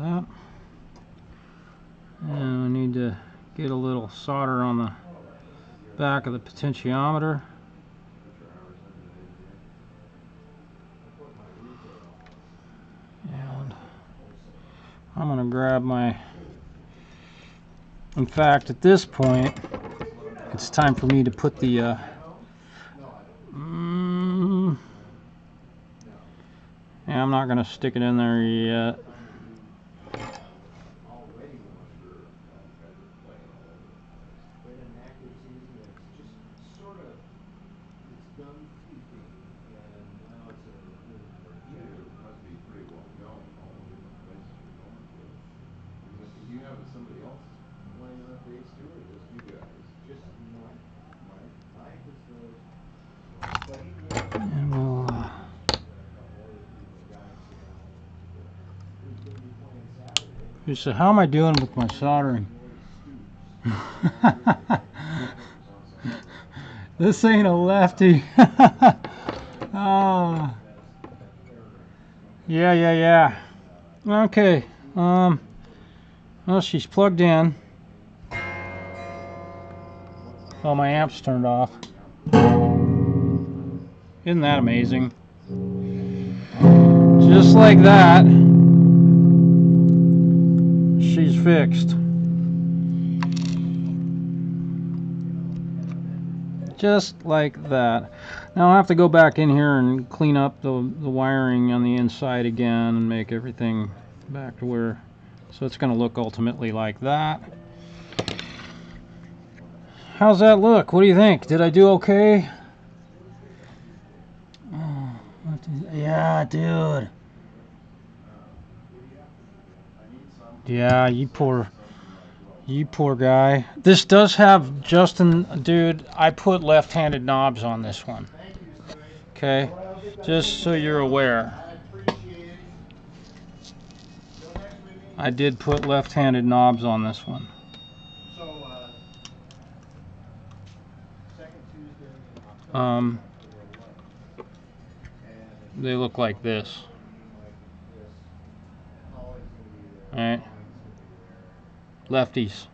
That. And we need to get a little solder on the back of the potentiometer. And I'm going to grab my... In fact, at this point, it's time for me to put the... yeah, I'm not going to stick it in there yet. And we'll so how am I doing with my soldering? This ain't a lefty. Oh. Yeah. Okay. Well, she's plugged in. Oh, my amp's turned off. Isn't that amazing? Just like that, she's fixed. Just like that. Now I'll have to go back in here and clean up the wiring on the inside again and make everything back to where, so it's going to look ultimately like that. How's that look? What do you think? Did I do okay? Oh, yeah, dude. Yeah, you poor guy. This does have, Justin, dude, I put left-handed knobs on this one. Okay, just so you're aware. I did put left-handed knobs on this one. They look like this. Alright. Lefties.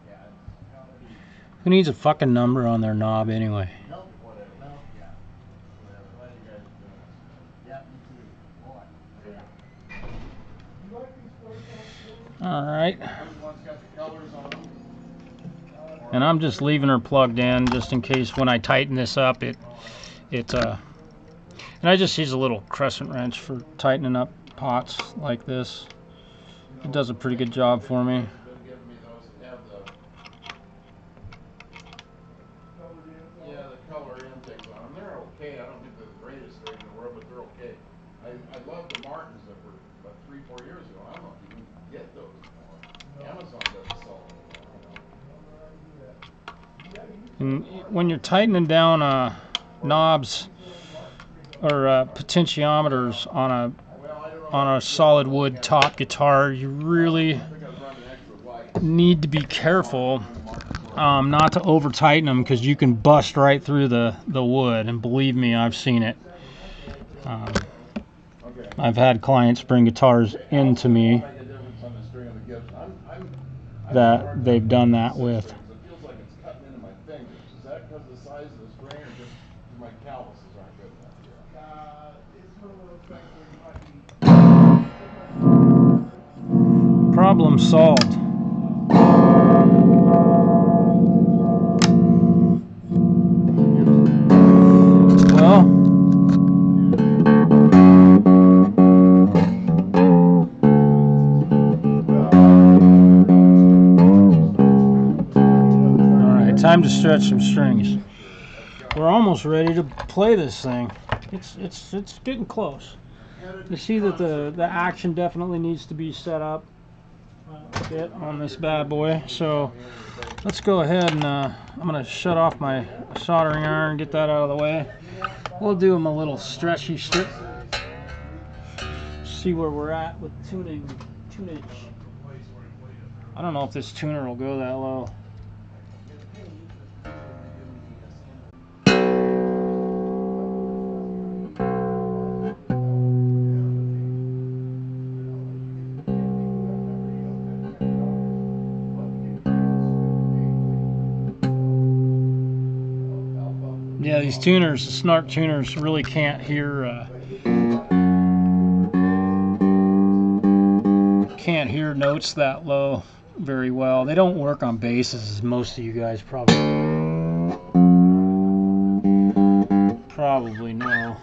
Who needs a fucking number on their knob anyway? Alright. And I'm just leaving her plugged in just in case when I tighten this up and I just use a little crescent wrench for tightening up pots like this. It does a pretty good job for me. Yeah, the color intakes on them, they're okay. I don't think they're the greatest straight in the world, but they're okay. I love the Martins that were about 3-4 years ago. I don't know if you can get those anymore. Amazon doesn't sell them. And when you're tightening down knobs or potentiometers on a solid wood top guitar, you really need to be careful not to over tighten them, because you can bust right through the wood, and believe me, I've seen it. I've had clients bring guitars into me that they've done that with. It feels like it's cutting into my fingers. Is that because of the size of the string, or just my calluses aren't good enough? Problem solved. Well, alright, time to stretch some strings. We're almost ready to play this thing. It's getting close. You see that the action definitely needs to be set up a bit on this bad boy. So let's go ahead and I'm going to shut off my soldering iron, get that out of the way. We'll do them a little stretchy strip. See where we're at with tunage. I don't know if this tuner will go that low. Yeah, these tuners, the snark tuners, really can't hear notes that low very well. They don't work on basses, as most of you guys probably know.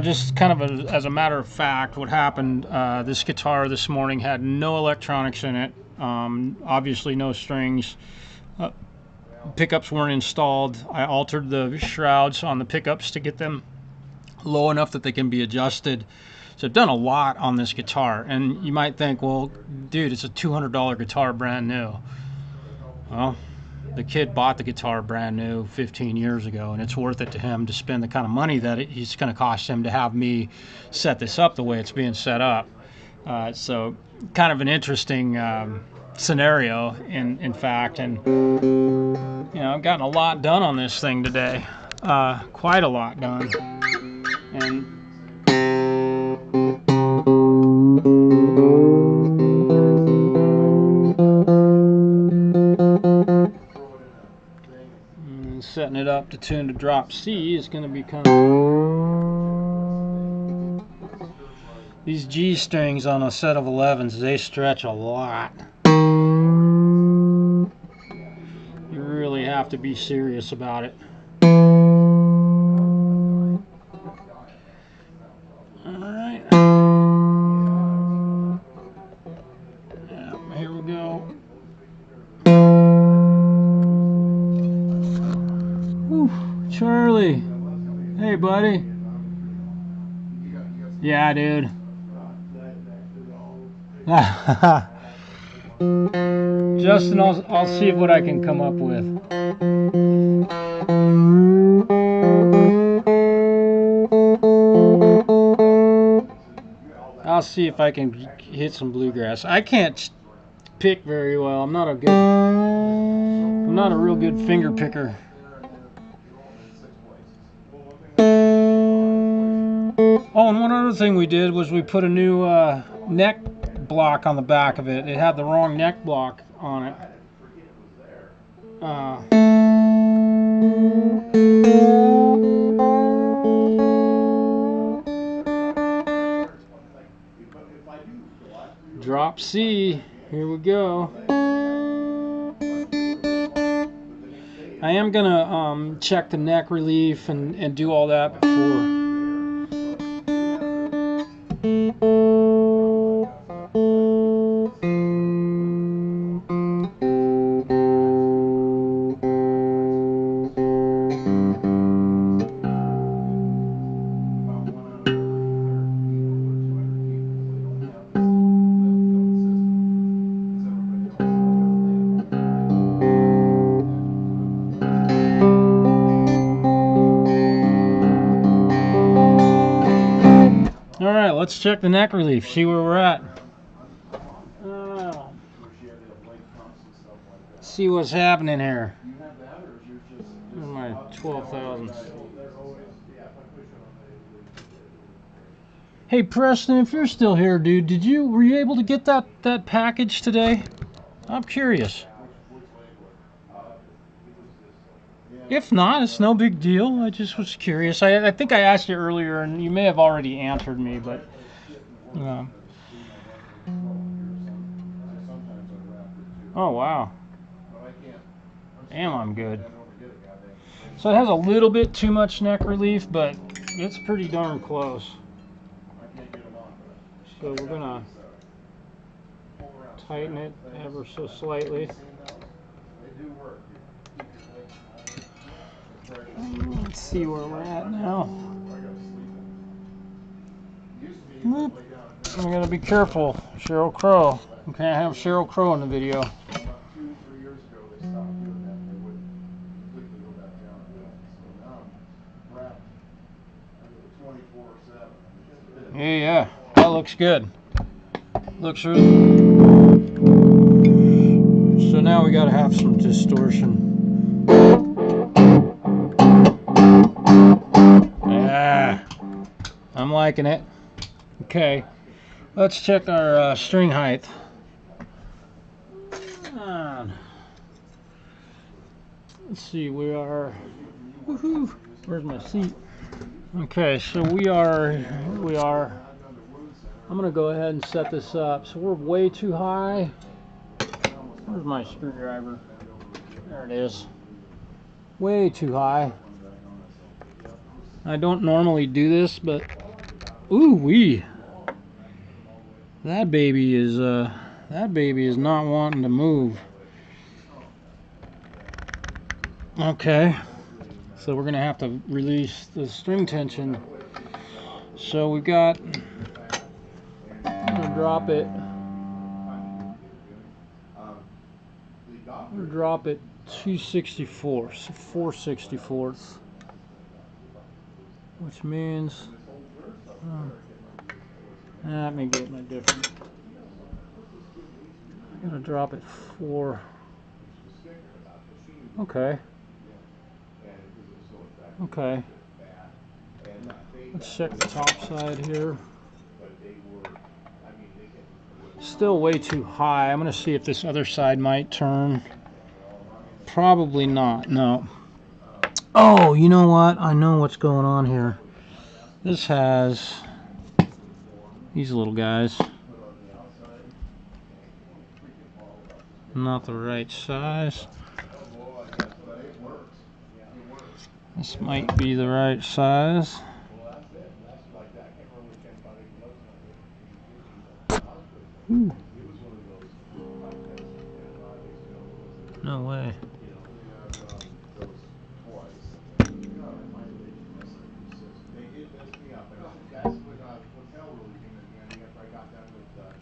Just kind of as a matter of fact, what happened, this guitar this morning had no electronics in it, obviously no strings, pickups weren't installed. I altered the shrouds on the pickups to get them low enough that they can be adjusted. So I've done a lot on this guitar, and you might think, well, dude, it's a $200 guitar brand new. Well, the kid bought the guitar brand new 15 years ago, and it's worth it to him to spend the kind of money that it's going to cost him to have me set this up the way it's being set up. So kind of an interesting scenario in fact, and I've gotten a lot done on this thing today, quite a lot done. And setting it up to tune to drop C is going to be kind of... These G strings on a set of 11s, they stretch a lot. to be serious about it. Alright. Yeah, here we go. Whew, Charlie. Hey, buddy. Yeah, dude. Justin, I'll see what I can come up with. I'll see if I can hit some bluegrass. I can't pick very well. I'm not a real good finger picker. Oh, and one other thing we did was we put a new neck block on the back of it. It had the wrong neck block on it. Drop C. Here we go. I am gonna check the neck relief and do all that before. Alright, let's check the neck relief, see where we're at. See what's happening here. Where's my 12,000? Hey Preston, if you're still here, dude, were you able to get that package today? I'm curious. If not, it's no big deal. I just was curious. I think I asked you earlier, and you may have already answered me, but oh wow. Damn, I'm good. So it has a little bit too much neck relief, but it's pretty darn close. So we're gonna tighten it ever so slightly. Let's see where we're at now. Whoop. I gotta be careful, Sheryl Crow. We can't have Sheryl Crow in the video. Yeah, that looks good. Looks really. So now we gotta have some distortion. Yeah, I'm liking it. Okay, let's check our string height. Let's see, we are. Woohoo! Where's my seat? Okay, so we are. I'm gonna go ahead and set this up. So we're way too high. Where's my screwdriver? There it is. Way too high. I don't normally do this, but ooh wee. That baby is not wanting to move. Okay. So we're gonna have to release the string tension. So we got, I'm gonna drop it. I'm gonna drop it 2/64, so 4/64, which means let me get my different. I'm gonna drop it 4. Okay. Okay. Let's check the top side here. Still way too high. I'm going to see if this other side might turn. Probably not. No. Oh, you know what? I know what's going on here. This has these little guys. Not the right size. This might be the right size. Ooh. No way.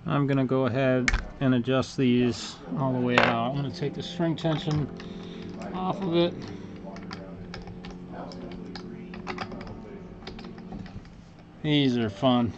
I'm going to go ahead and adjust these all the way out. I'm going to take the string tension off of it. These are fun.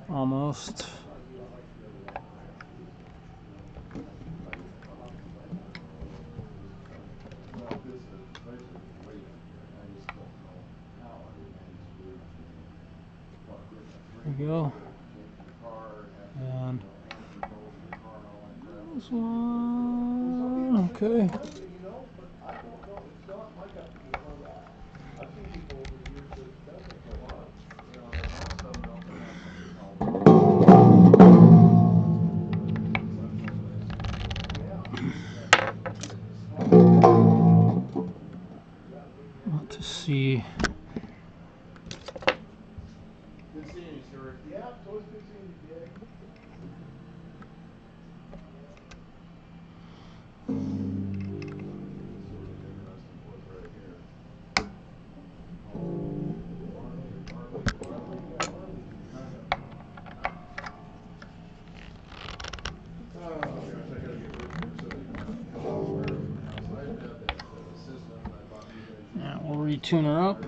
Almost. There we go. And this one, okay. Want to see. Now we'll retune her up.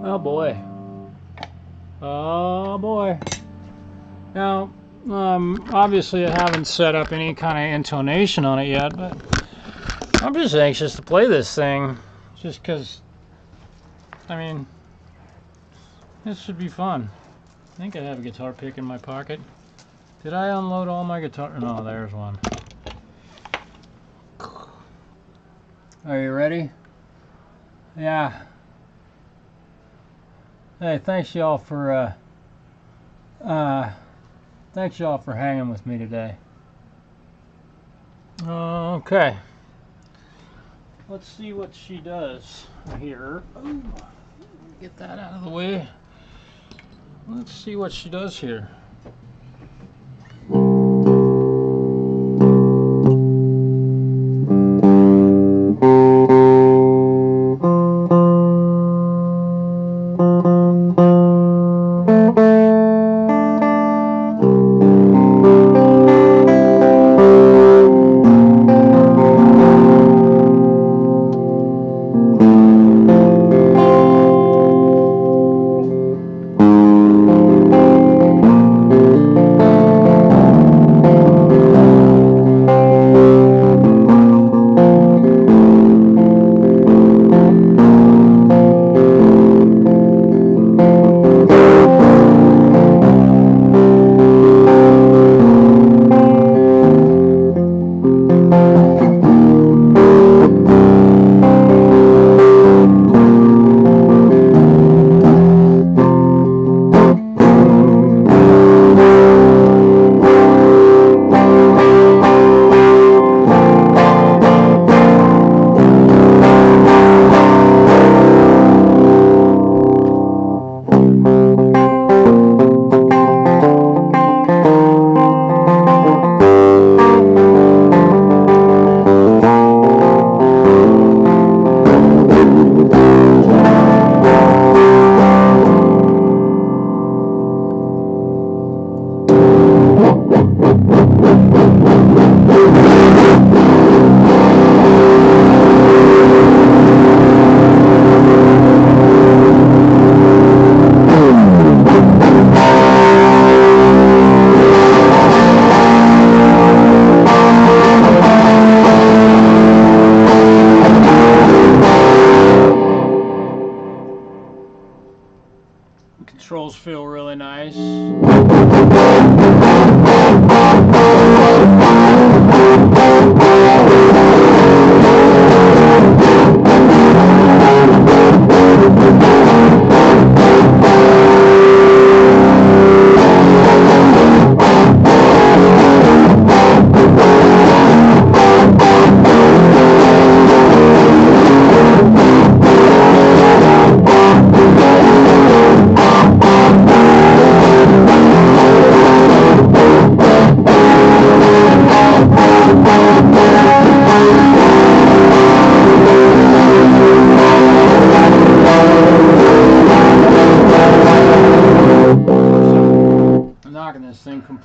Oh boy. Oh boy. Now, obviously I haven't set up any kind of intonation on it yet, but I'm just anxious to play this thing. Just because, I mean, this should be fun. I think I have a guitar pick in my pocket. Did I unload all my guitar? No, there's one. Are you ready? Yeah. Hey, thanks y'all for hanging with me today. Okay. Let's see what she does here. Ooh, get that out of the way. Let's see what she does here.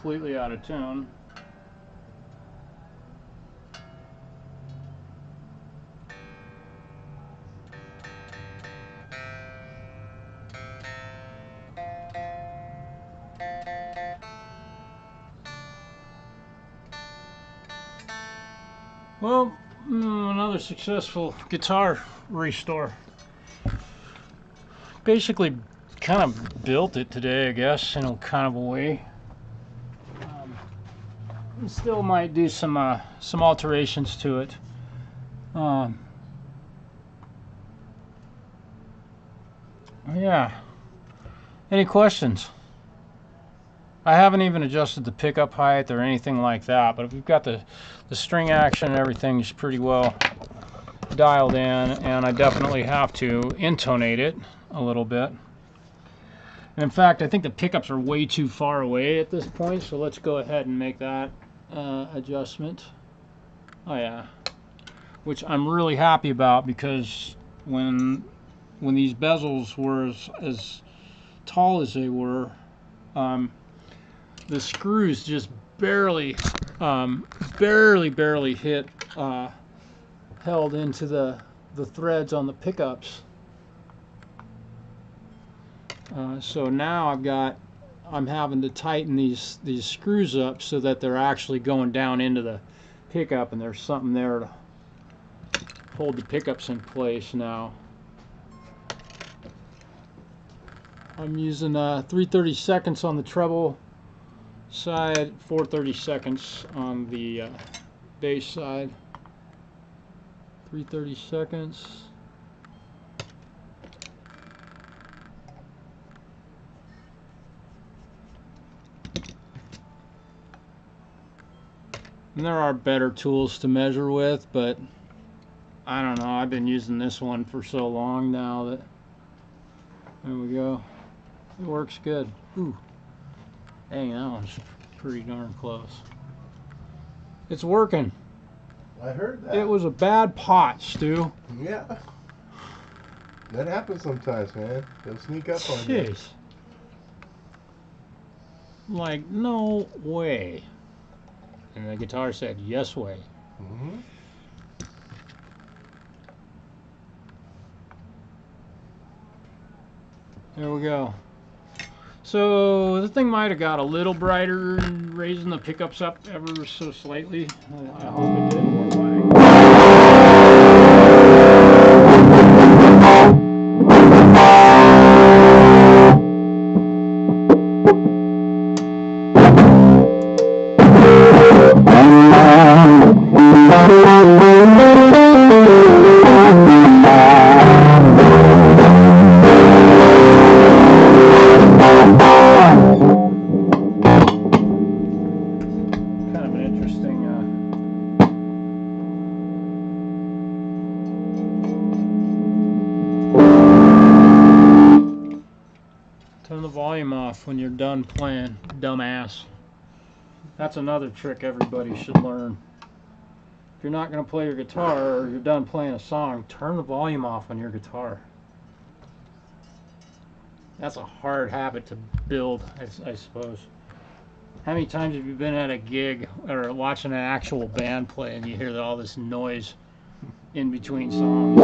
completely out of tune. Well, another successful guitar restore. Basically, kind of built it today, I guess, in a kind of a way. Still might do some alterations to it. Yeah. Any questions? I haven't even adjusted the pickup height or anything like that, but if we've got the string action and everything is pretty well dialed in, and I definitely have to intonate it a little bit. And in fact, I think the pickups are way too far away at this point, so let's go ahead and make that adjustment. Oh yeah, which I'm really happy about, because when these bezels were as tall as they were, the screws just barely hit, held into the threads on the pickups. So now I'm having to tighten these screws up so that they're actually going down into the pickup, and there's something there to hold the pickups in place now. I'm using 3/32 on the treble side, 4/32 on the bass side. 3/32. And there are better tools to measure with, but I don't know, I've been using this one for so long now that, there we go. It works good. Ooh. Dang, that one's pretty darn close. It's working. I heard that. It was a bad pot, Stu. Yeah. That happens sometimes, man. They'll sneak up on you. Jeez. Like, no way. And the guitar said, yes way. Mm-hmm. There we go. So the thing might have got a little brighter, raising the pickups up ever so slightly. I hope it did more Turn the volume off when you're done playing, dumbass. That's another trick everybody should learn. If you're not going to play your guitar, or you're done playing a song, turn the volume off on your guitar. That's a hard habit to build, I suppose. How many times have you been at a gig or watching an actual band play and you hear all this noise in between songs?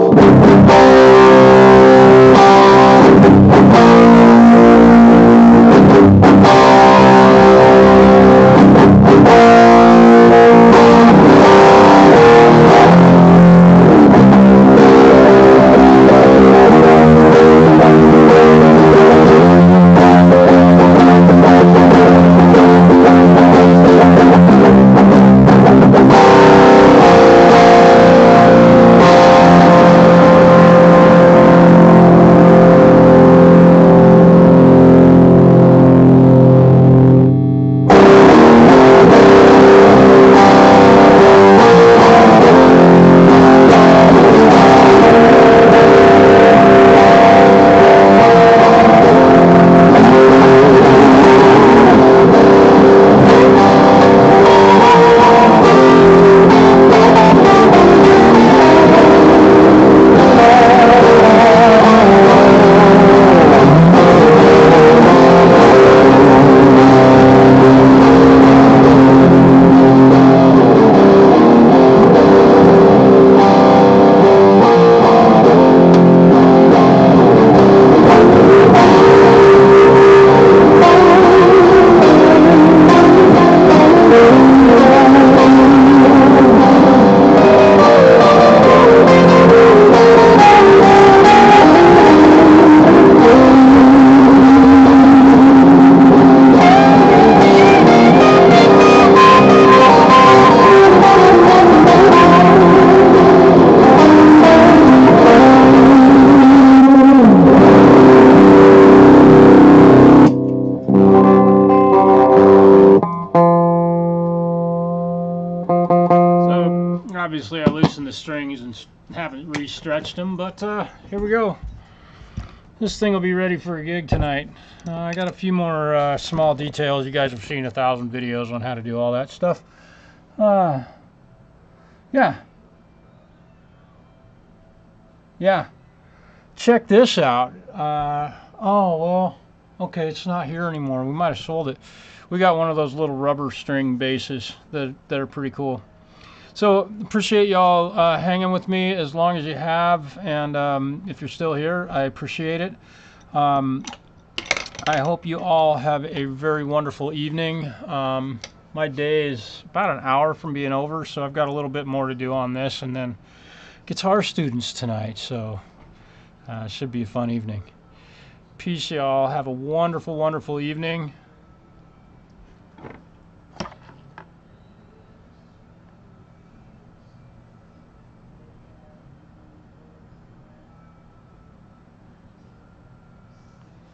obviously I loosened the strings and haven't re-stretched them, but here we go. This thing will be ready for a gig tonight. I got a few more small details. You guys have seen 1,000 videos on how to do all that stuff. Yeah. Check this out. Oh, well, okay, it's not here anymore. We might have sold it. We got one of those little rubber string bases that are pretty cool. So appreciate y'all hanging with me as long as you have, and if you're still here, I appreciate it. I hope you all have a very wonderful evening. My day is about an hour from being over, so I've got a little bit more to do on this, and then guitar students tonight, so it should be a fun evening. Peace, y'all. Have a wonderful, wonderful evening.